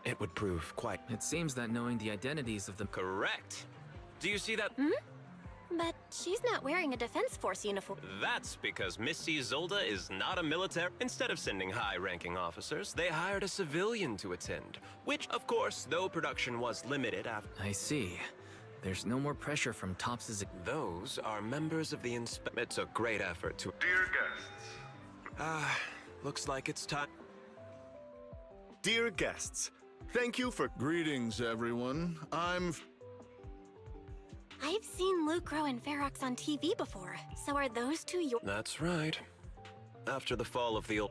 It would prove quite... It seems that knowing the identities of the... Correct. Do you see that? But she's not wearing a Defense Force uniform. That's because Missy Zolda is not a military. Instead of sending high-ranking officers, they hired a civilian to attend. Which, of course, though production was limited after... I see. There's no more pressure from TOPS's... Those are members of the It's a great effort to... Dear guests. Looks like it's time... Dear guests, thank you for... Greetings, everyone. I've seen Lucro and Ferox on TV before, so are those two your... That's right. After the fall of the old...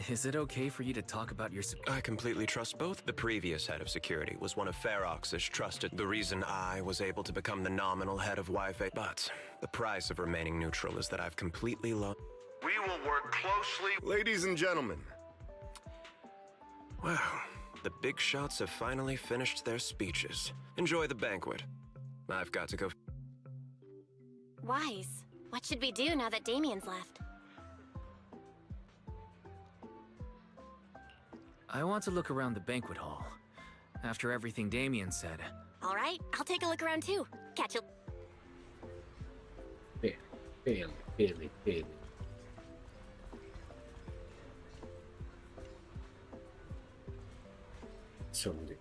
Is it okay for you to talk about your... I completely trust both. The previous head of security was one of Ferox's trusted... The reason I was able to become the nominal head of Wi-Fi... But the price of remaining neutral is that I've completely lost... We will work closely... Ladies and gentlemen. Wow. The big shots have finally finished their speeches. Enjoy the banquet. I've got to go. Wise. What should we do now that Damien's left? I want to look around the banquet hall. After everything Damien said. All right, I'll take a look around too. Catch you. Pele. Someday.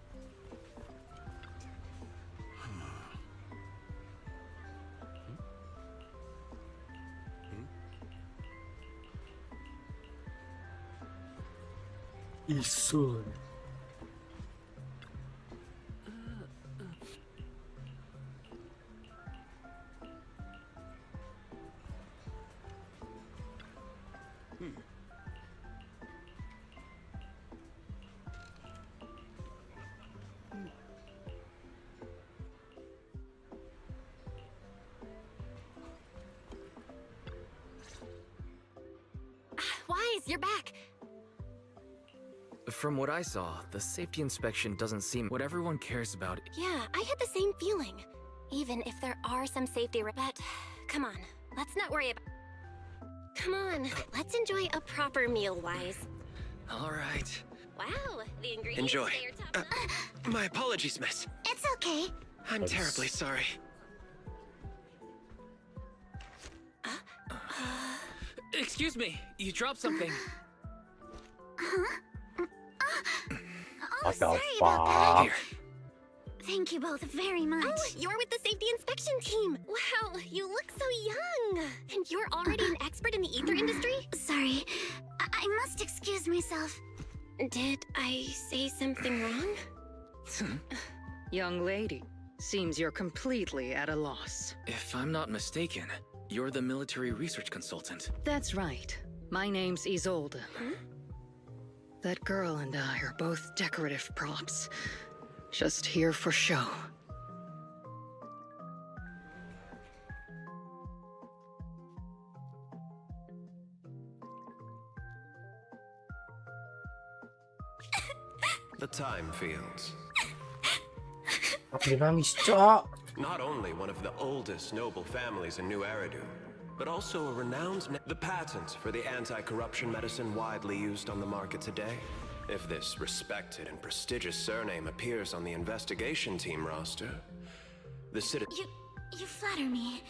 Isso. Wise, you're back. From what I saw, the safety inspection doesn't seem what everyone cares about. Yeah, I had the same feeling. Even if there are some safety but come on, let's not worry about... Come on, let's enjoy a proper meal, Wise. All right. Wow, the ingredients Enjoy. say are top notch. My apologies, miss. It's okay. I'm terribly sorry. Excuse me, you dropped something. Oh, sorry about that. Here. Thank you both very much. Oh, you're with the safety inspection team. Wow, you look so young. And you're already an expert in the ether industry? Sorry, I must excuse myself. Did I say something wrong? Young lady, seems you're completely at a loss. If I'm not mistaken, you're the military research consultant. That's right. My name's Isolde. That girl and I are both decorative props. Just here for show. The time fields. Not only one of the oldest noble families in New Eridu, but also a renowned... The patent for the anti-corruption medicine widely used on the market today. If this respected and prestigious surname appears on the investigation team roster, the city... You flatter me.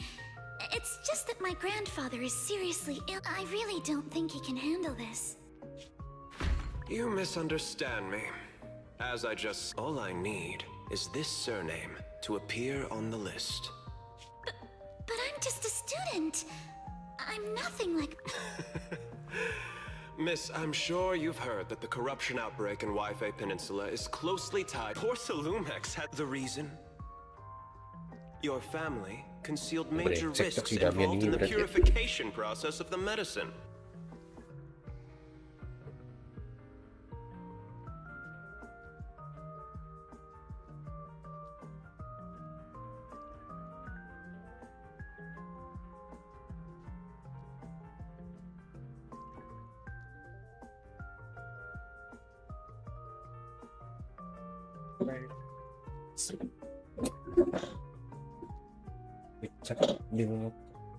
It's just that my grandfather is seriously ill. I really don't think he can handle this. You misunderstand me. As I just... All I need is this surname to appear on the list. But I'm just a student. I'm nothing like... Miss, I'm sure you've heard that the corruption outbreak in Wi-Fi Peninsula is closely tied. Porcelumex had the reason. Your family concealed major risks involved in the purification process of the medicine.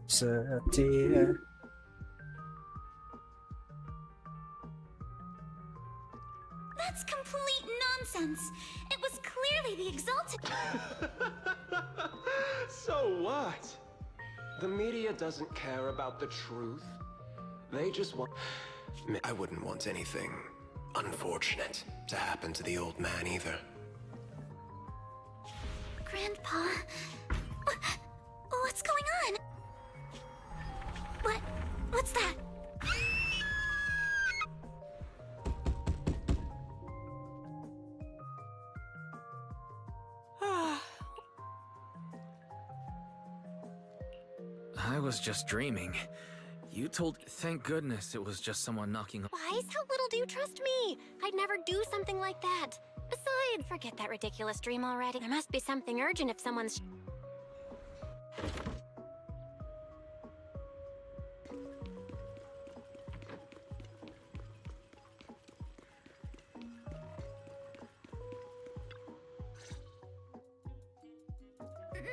Setia. That's complete nonsense. It was clearly the Exalted. So what? The media doesn't care about the truth. They just want... I wouldn't want anything unfortunate to happen to the old man either. Grandpa... What's going on? What's that? I was just dreaming. You told... Thank goodness it was just someone knocking on... Wise, how little do you trust me? I'd never do something like that. Besides, forget that ridiculous dream already. There must be something urgent if someone's...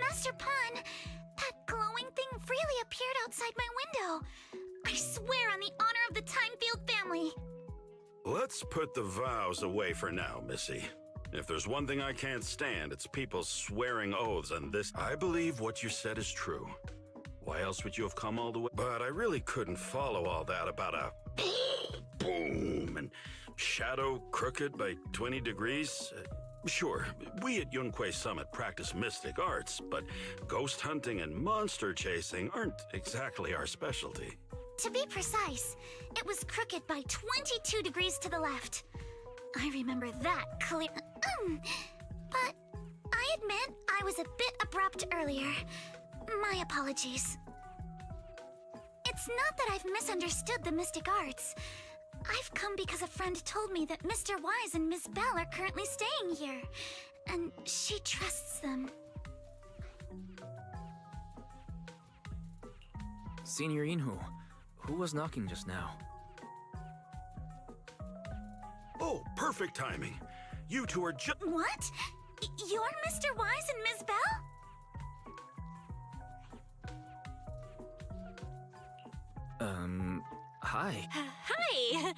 Master Pawn, that glowing thing really appeared outside my window. I swear on the honor of the Timefield family. Let's put the vows away for now, Missy. If there's one thing I can't stand, it's people swearing oaths, and this... I believe what you said is true. Why else would you have come all the way? But I really couldn't follow all that about a... boom, and shadow crooked by 20 degrees. Sure, we at Yunquay Summit practice mystic arts, but ghost hunting and monster chasing aren't exactly our specialty. To be precise, it was crooked by 22 degrees to the left. I remember that clear. But I admit I was a bit abrupt earlier. My apologies. It's not that I've misunderstood the mystic arts. I've come because a friend told me that Mr. Wise and Miss Bell are currently staying here, and she trusts them. Senior Inhu, who was knocking just now? Oh, perfect timing. You two are just... What? You're Mr. Wise and Miss Bell? Hi. Hi!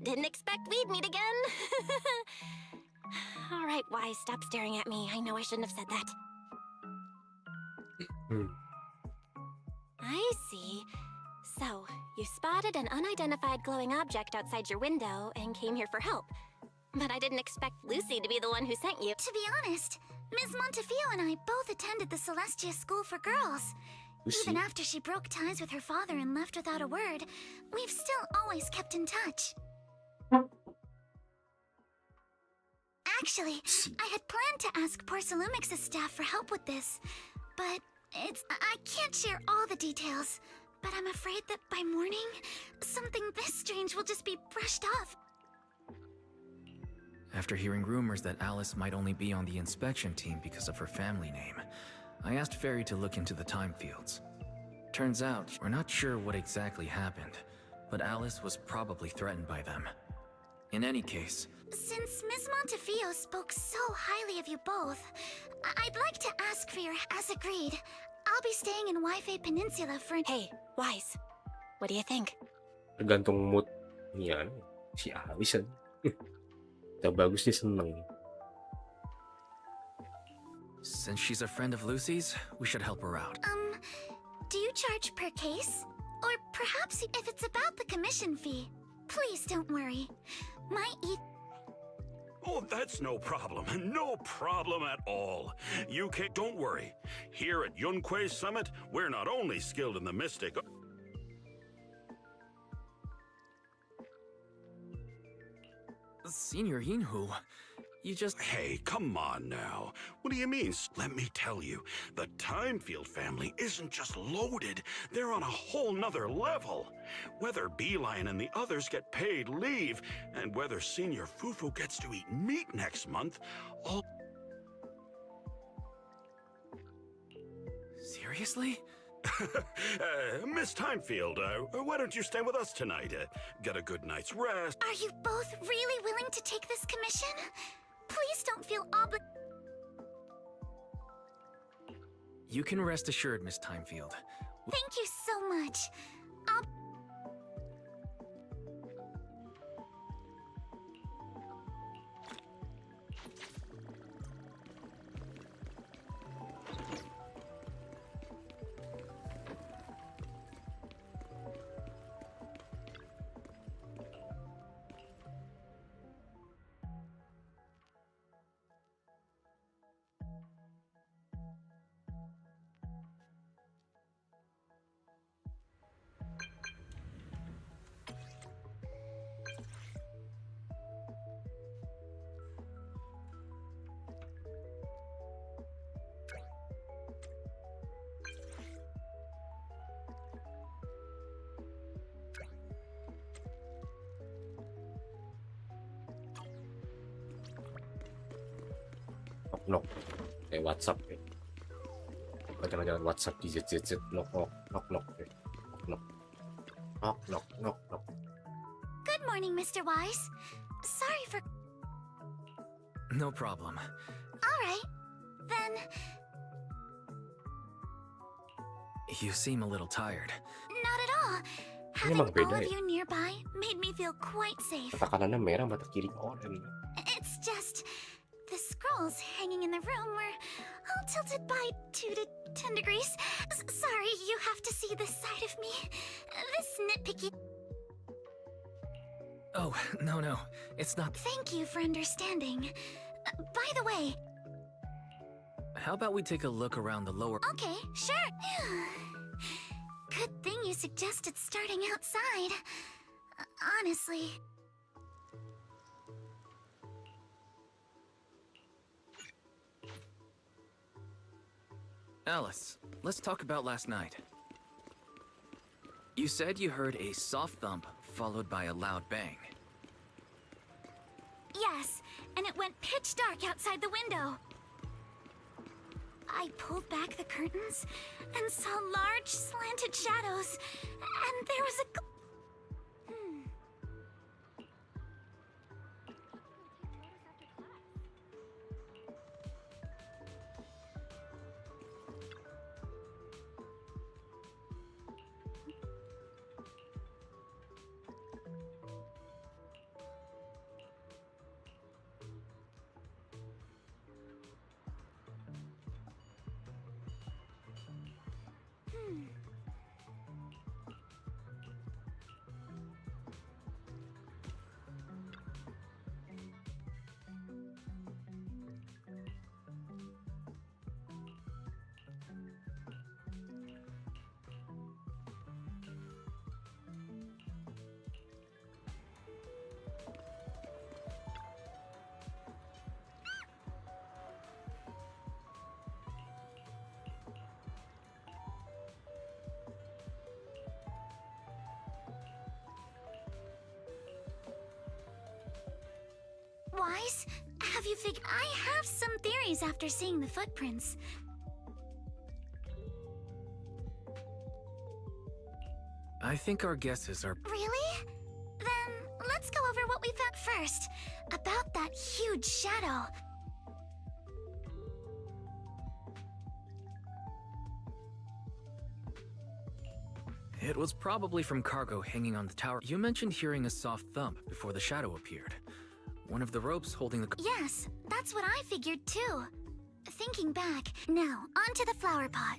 Didn't expect we'd meet again. All right, Wise, stop staring at me. I know I shouldn't have said that. I see. So, you spotted an unidentified glowing object outside your window and came here for help. But I didn't expect Lucy to be the one who sent you. To be honest, Ms. Montefiore and I both attended the Celestia School for Girls. Even after she broke ties with her father and left without a word, we've still always kept in touch. Actually, I had planned to ask Porcelumix's staff for help with this, but I can't share all the details. But I'm afraid that by morning, something this strange will just be brushed off. After hearing rumors that Alice might only be on the inspection team because of her family name, I asked Fairy to look into the time fields. Turns out, we're not sure what exactly happened, but Alice was probably threatened by them. In any case... Since Ms. Montefiore spoke so highly of you both, I'd like to ask for your... As agreed, I'll be staying in Wi-Fi Peninsula for... Hey, Wise, what do you think? Tergantung mood niya, si Alice. Bagus dia seneng. Since she's a friend of Lucy's, we should help her out. Do you charge per case? Or perhaps if it's about the commission fee, please don't worry. My Oh, that's no problem. No problem at all. Don't worry. Here at Yunquei Summit, we're not only skilled in the mystic... Senior Yinhu, you just... Hey, come on now. What do you mean? Let me tell you, the Timefield family isn't just loaded. They're on a whole nother level. Whether Beeline and the others get paid leave, and whether Senior Fufu gets to eat meat next month, all... Seriously? Miss Timefield, why don't you stay with us tonight? Get a good night's rest. Are you both really willing to take this commission? Please don't feel obligated. You can rest assured, Miss Timefield. Thank you so much. Knock kayak WhatsApp ya. Jangan-jangan WhatsApp di ZZZ knock. Good morning, Mr. Wise. Sorry for... No problem. All right, then... You seem a little tired. Not at all. Having all of you nearby made me feel quite safe. Mata kanannya merah, mata kiri oranye. It's just... The scrolls hanging in the room were all tilted by 2 to 10 degrees. Sorry, you have to see this side of me. This nitpicky... Oh, no. It's not... Thank you for understanding. By the way... How about we take a look around the lower... Okay, sure. Good thing you suggested starting outside. Honestly... Alice, let's talk about last night. You said you heard a soft thump followed by a loud bang. Yes, and it went pitch dark outside the window. I pulled back the curtains and saw large slanted shadows, and there was a... Wise, have you figured... I have some theories after seeing the footprints. I think our guesses are... Really? Then let's go over what we found first. About that huge shadow. It was probably from cargo hanging on the tower. You mentioned hearing a soft thump before the shadow appeared. One of the ropes holding the... Yes, that's what I figured too. Thinking back, now onto the flower pot.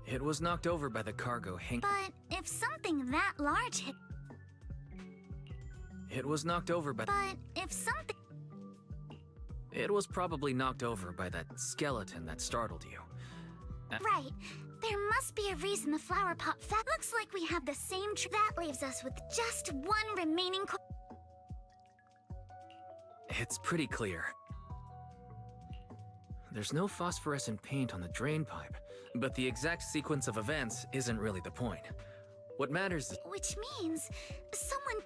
It was knocked over by the cargo But if something that large hit... It was knocked over by... But if something... It was probably knocked over by that skeleton that startled you. Right. There must be a reason the flower pot fat looks like we have the same that leaves us with just one remaining It's pretty clear. There's no phosphorescent paint on the drain pipe, but the exact sequence of events isn't really the point. What matters is... Which means someone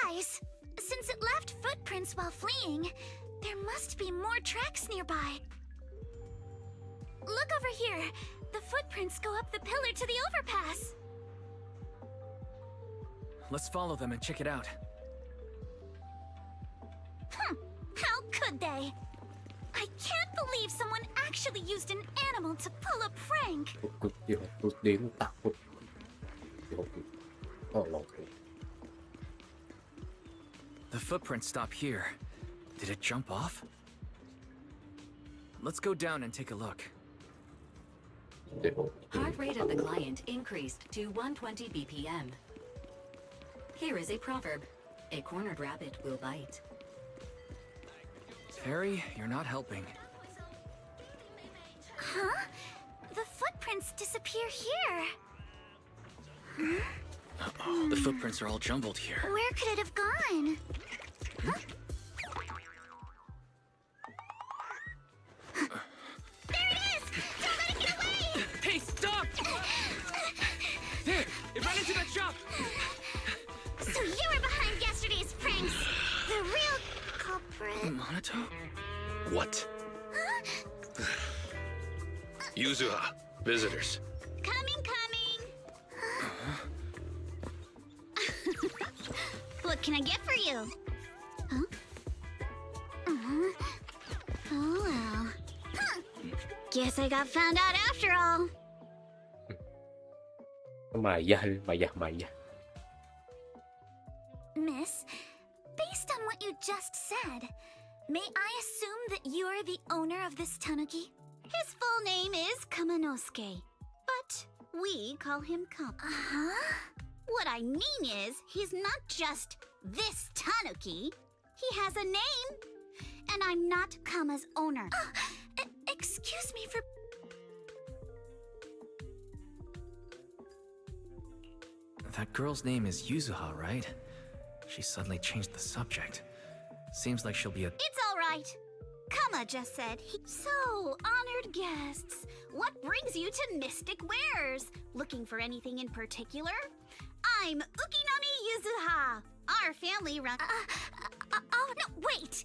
wise. Since it left footprints while fleeing, there must be more tracks nearby. Look over here. The footprints go up the pillar to the overpass. Let's follow them and check it out. How could they? I can't believe someone actually used an animal to pull a prank. The footprints stop here. Did it jump off? Let's go down and take a look. Heart rate of the client increased to 120 BPM. Here is a proverb. A cornered rabbit will bite. Terry, you're not helping. Huh? The footprints disappear here. Uh-oh, the footprints are all jumbled here. Where could it have gone? Huh? There it is! Don't let it get away! Hey, stop! There! It ran into that shop! So you were behind yesterday's pranks! The real culprit... Monato? What? Huh? Yuzuha, visitors. Coming! What can I get for you? Huh? Oh well. Huh. Guess I got found out after all. Maya. Miss, based on what you just said, may I assume that you are the owner of this tanuki? His full name is Kamanosuke, but we call him Kam. What I mean is, he's not just this tanuki. He has a name, and I'm not Kama's owner. Excuse me for... That girl's name is Yuzuha, right? She suddenly changed the subject. Seems like she'll be a... It's all right. Kama just said he... So, honored guests, what brings you to Mystic Wares? Looking for anything in particular? I'm Ukinami Yuzuha. Our family run... oh, no, wait.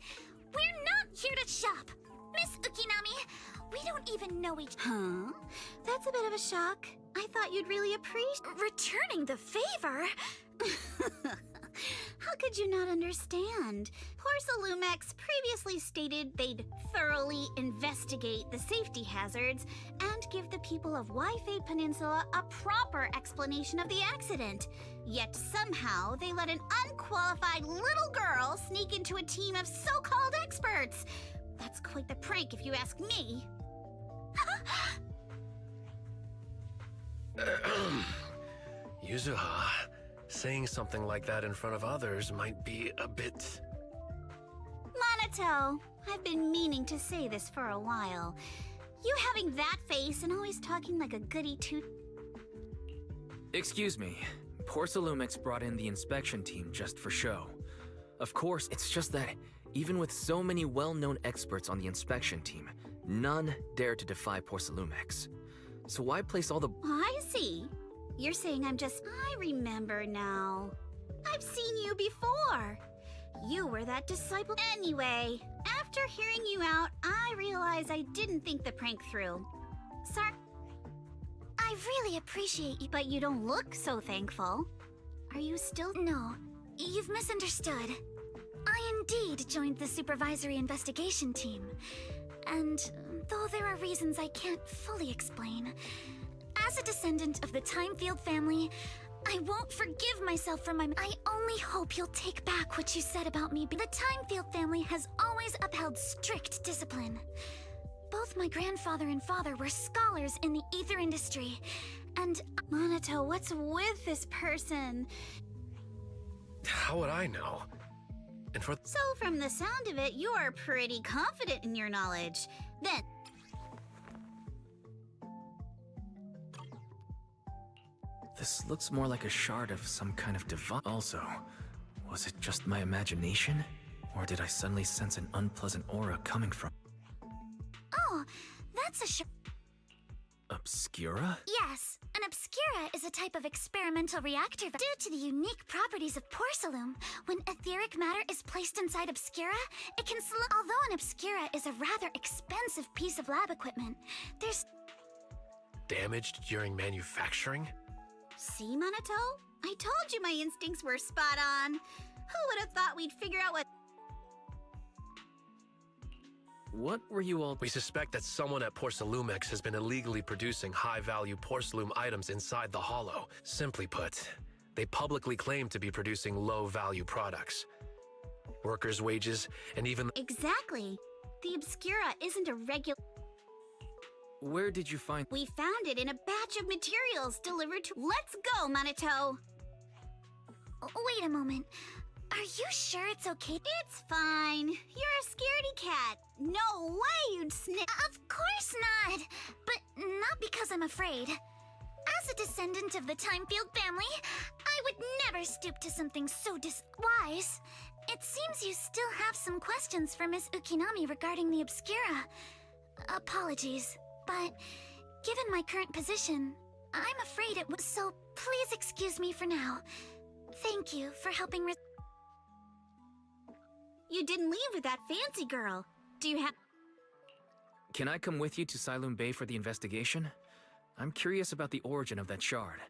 We're not here to shop. Miss Ukinami, we don't even know each... Huh? That's a bit of a shock. I thought you'd really appreciate... Returning the favor? How could you not understand? Porcelumex previously stated they'd thoroughly investigate the safety hazards and give the people of Waifei Peninsula a proper explanation of the accident. Yet somehow they let an unqualified little girl sneak into a team of so-called experts. That's quite the prank if you ask me. Yuzuha, saying something like that in front of others might be a bit... Monato, I've been meaning to say this for a while. You having that face and always talking like a goody two... Excuse me. Porcelumex brought in the inspection team just for show. Of course, it's just that even with so many well-known experts on the inspection team, none dare to defy Porcelumex. So why place all the... I see. You're saying I'm just... I remember now. I've seen you before. You were that disciple... Anyway, after hearing you out, I realized I didn't think the prank through. Sorry. I really appreciate you, but you don't look so thankful. Are you still... No, you've misunderstood. I indeed joined the supervisory investigation team. And though there are reasons I can't fully explain, as a descendant of the Timefield family, I won't forgive myself for my... I only hope you'll take back what you said about me. The Timefield family has always upheld strict discipline. Both my grandfather and father were scholars in the ether industry, And Monato, what's with this person? How would I know? And for So from the sound of it, you're pretty confident in your knowledge. Then This looks more like a shard of some kind of device. Also, was it just my imagination? Or did I suddenly sense an unpleasant aura coming from... oh, that's a Obscura? Yes, an obscura is a type of experimental reactor due to the unique properties of porcelain. When etheric matter is placed inside obscura, it can although an obscura is a rather expensive piece of lab equipment, there's... damaged during manufacturing? See, Monato? I told you my instincts were spot on. Who would have thought we'd figure out what... What were you all... We suspect that someone at Porcelumex has been illegally producing high-value porcelain items inside the Hollow. Simply put, they publicly claim to be producing low-value products. Workers' wages, and even... Exactly. The obscura isn't a regular... Where did you find... We found it in a batch of materials delivered to... Let's go, Monato! Wait a moment. Are you sure it's okay? It's fine. You're a scaredy cat. No way you'd snip. Of course not. But not because I'm afraid. As a descendant of the Timefield family, I would never stoop to something so wise. It seems you still have some questions for Miss Ukinami regarding the Obscura. Apologies, but given my current position, I'm afraid it was so. Please excuse me for now. Thank you for helping. You didn't leave with that fancy girl. Do you have... Can I come with you to Silum Bay for the investigation? I'm curious about the origin of that shard.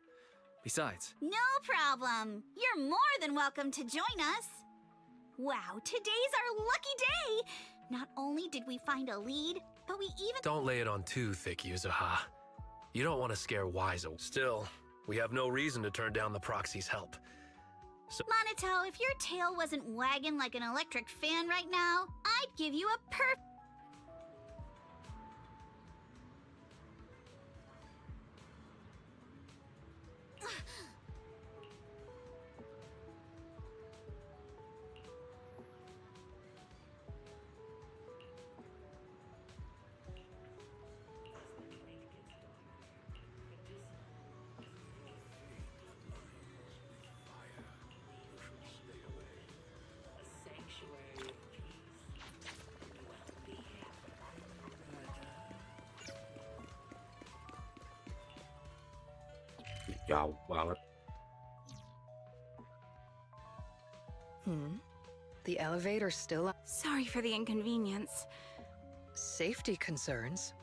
Besides... No problem. You're more than welcome to join us. Wow, today's our lucky day. Not only did we find a lead, but we even... Don't lay it on too thick, Yuzuha. You don't want to scare Wise. Still, we have no reason to turn down the proxy's help. So Monato, if your tail wasn't wagging like an electric fan right now, I'd give you a Jauh banget. The elevator's still up. Sorry for the inconvenience. Safety concerns?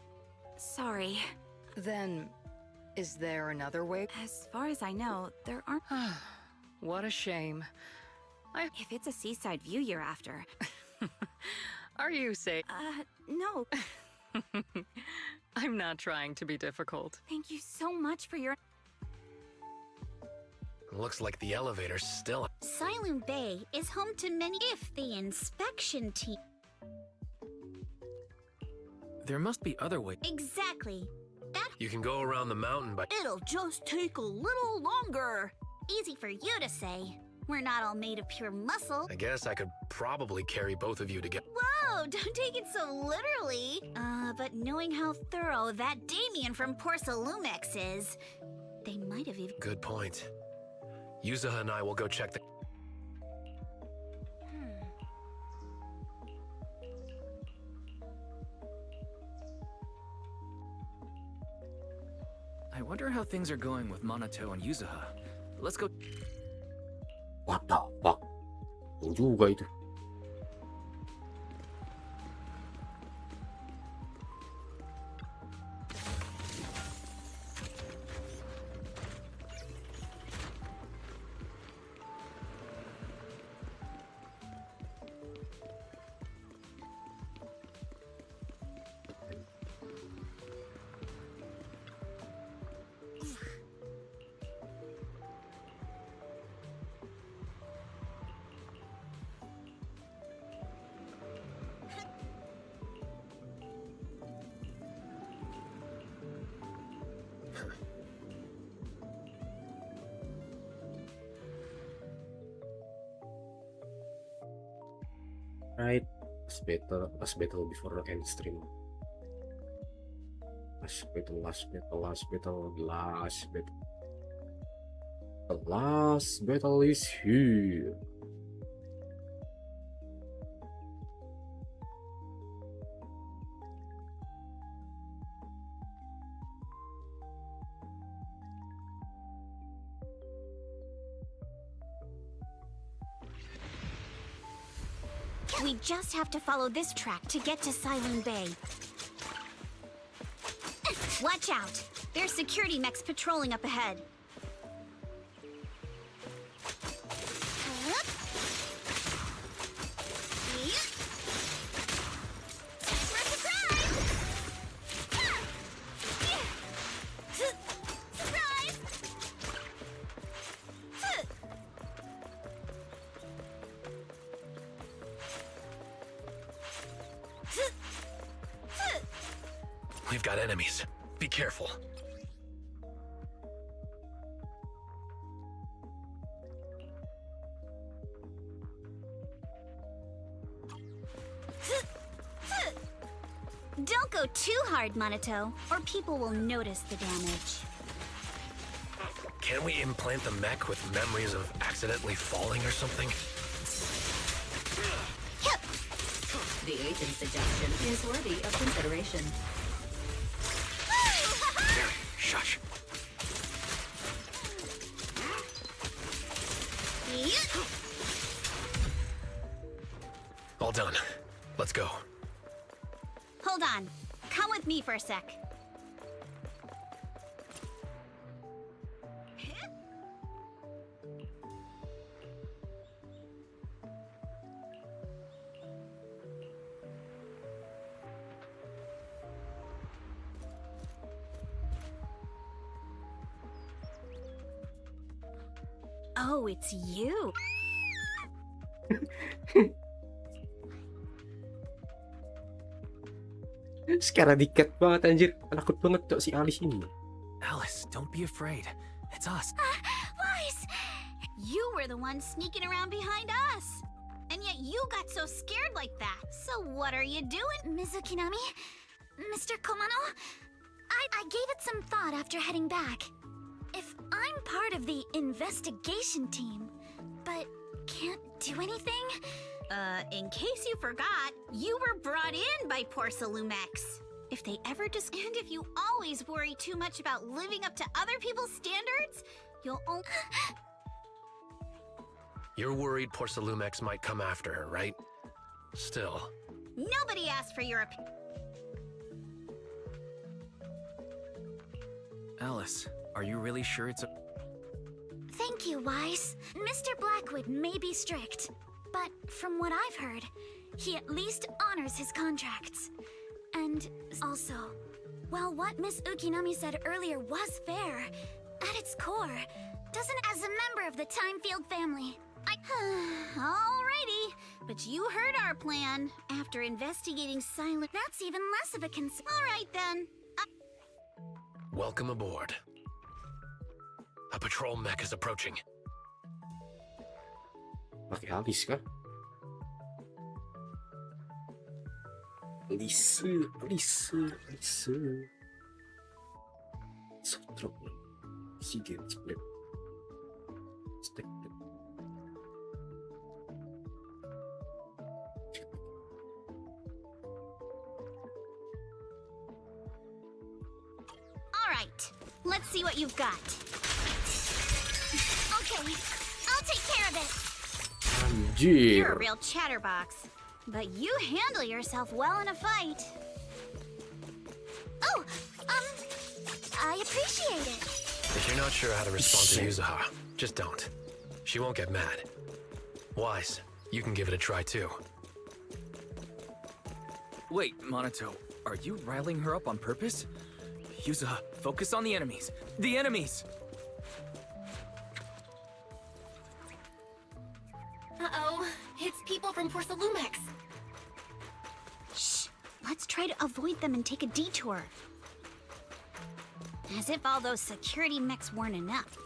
Sorry. Then, is there another way? As far as I know, there aren't. What a shame. If it's a seaside view you're after. Are you safe? No. I'm not trying to be difficult. Thank you so much for your... Looks like the elevator's still... Silum Bay is home to many... If the inspection team... There must be other ways. Exactly. That... You can go around the mountain by... It'll just take a little longer. Easy for you to say. We're not all made of pure muscle. I guess I could probably carry both of you together. Whoa, don't take it so literally. But knowing how thorough that Damien from Porcelumex is, they might have even... Good point. Yuzuha and I will go check the... I wonder how things are going with Monato and Yuzuha. Let's go... What the fuck? Yang juga itu. Right. Last battle before end stream. Last battle. The last battle is here. We just have to follow this track to get to Silent Bay. Watch out! There's security mechs patrolling up ahead. We've got enemies. Be careful. Don't go too hard, Monato, or people will notice the damage. Can we implant the mech with memories of accidentally falling or something? The agent's suggestion is worthy of consideration. Shush. All done. Let's go. Hold on. Come with me for a sec. Oh, it's you. Sekarang dikat banget anjir. Takut banget cok si Alice ini. Alice, don't be afraid. It's us. Wise! You were the one sneaking around behind us. And yet you got so scared like that. So what are you doing? Mizukinami? Mr. Komano? I gave it some thought after heading back. If I'm part of the investigation team, but can't do anything? In case you forgot, you were brought in by Porcelumex. If they ever and if you always worry too much about living up to other people's standards, you'll only... You're worried Porcelumex might come after her, right? Still. Nobody asked for your opinion. Alice, are you really sure it's a... Thank you, Wise. Mr. Blackwood may be strict, but from what I've heard, he at least honors his contracts. And also, while what Miss Ukinami said earlier was fair, at its core, doesn't as a member of the Timefield family, Alrighty, but you heard our plan. After investigating Silent, that's even less of a concern. Alright then. Welcome aboard. A patrol mech is approaching. Pakai Alice kah? Alice. Sotrop. Si game split. Stack. Alright, let's see what you've got. Okay, I'll take care of it. You're a real chatterbox, but you handle yourself well in a fight. Oh, I appreciate it. If you're not sure how to respond to Yuzuha, just don't. She won't get mad. Wise, you can give it a try too. Wait, Monato, are you riling her up on purpose? Yuzuha, focus on the enemies. The enemies! Uh-oh, it's people from Porcelumex. Shh, let's try to avoid them and take a detour. As if all those security mechs weren't enough.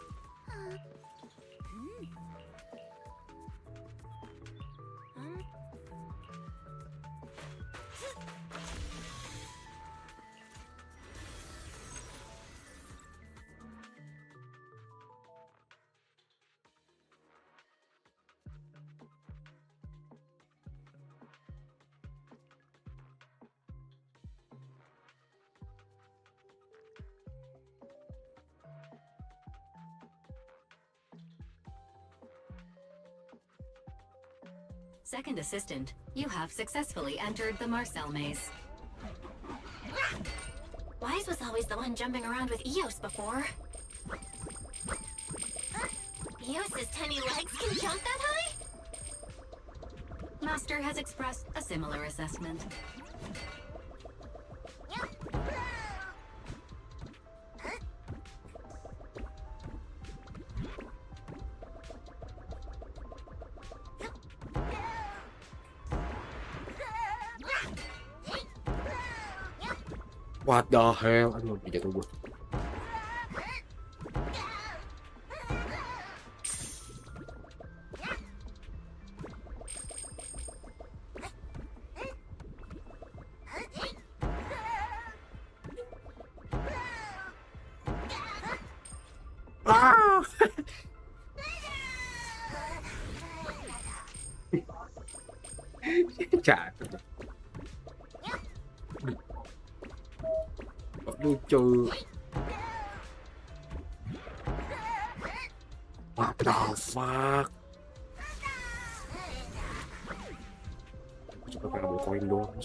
Second assistant, you have successfully entered the Marcel maze. Wise was always the one jumping around with Eos before. Eos's tiny legs can jump that high? Master has expressed a similar assessment. What the hell? Aduh, jatuh gue. Ah! Jatuh. Lucu. What the fuck? Coba pengen bawa koin doang.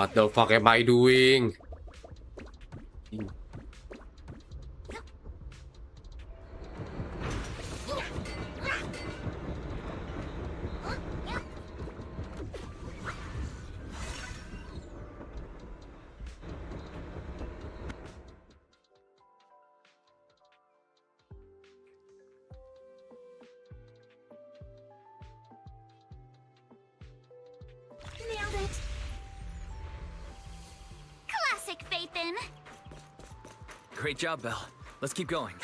What the fuck am I doing? Nailed it. Classic Faithin. Great job, Belle. Let's keep going.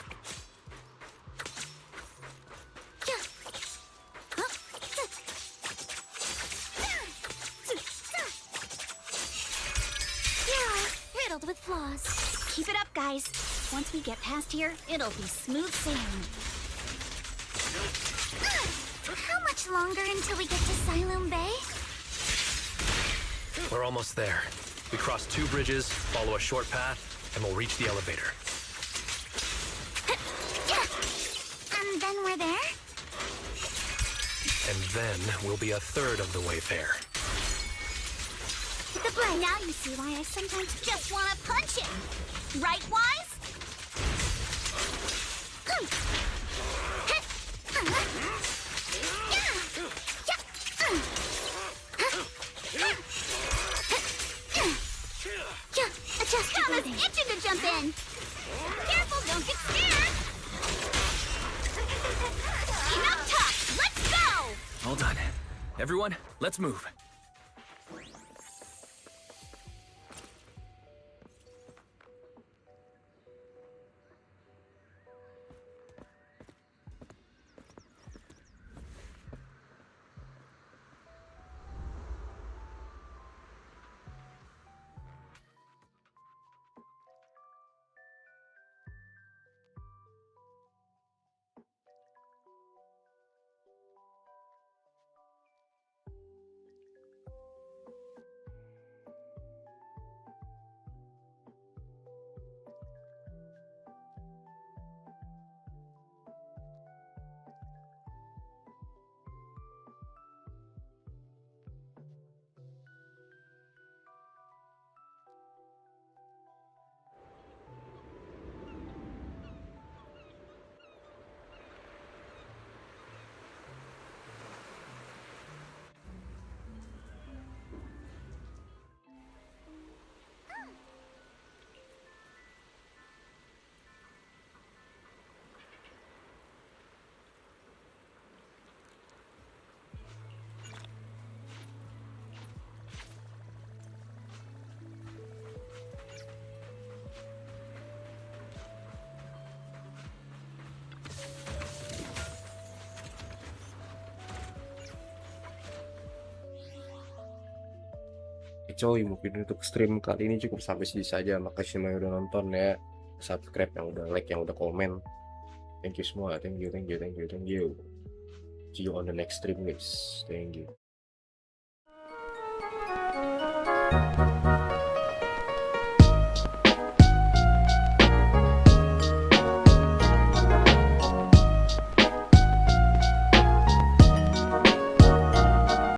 Yeah, riddled with flaws. Keep it up, guys. Once we get past here, it'll be smooth sailing. How much longer until we get to Siloam Bay? We're almost there. We cross 2 bridges, follow a short path, and we'll reach the elevator. And then we're there? And then we'll be a third of the way there. The blood. Now you see why I sometimes just want to punch him. Right, Wise? Just Thomas itching to jump in. Careful, don't get scared. Enough talk. Let's go. All done. Everyone, let's move. coy, mungkin untuk stream kali ini cukup sampai sini saja. Makasih semua yang udah nonton ya, subscribe, yang udah like, yang udah komen. Thank you semua, thank you. See you on the next stream guys, thank you.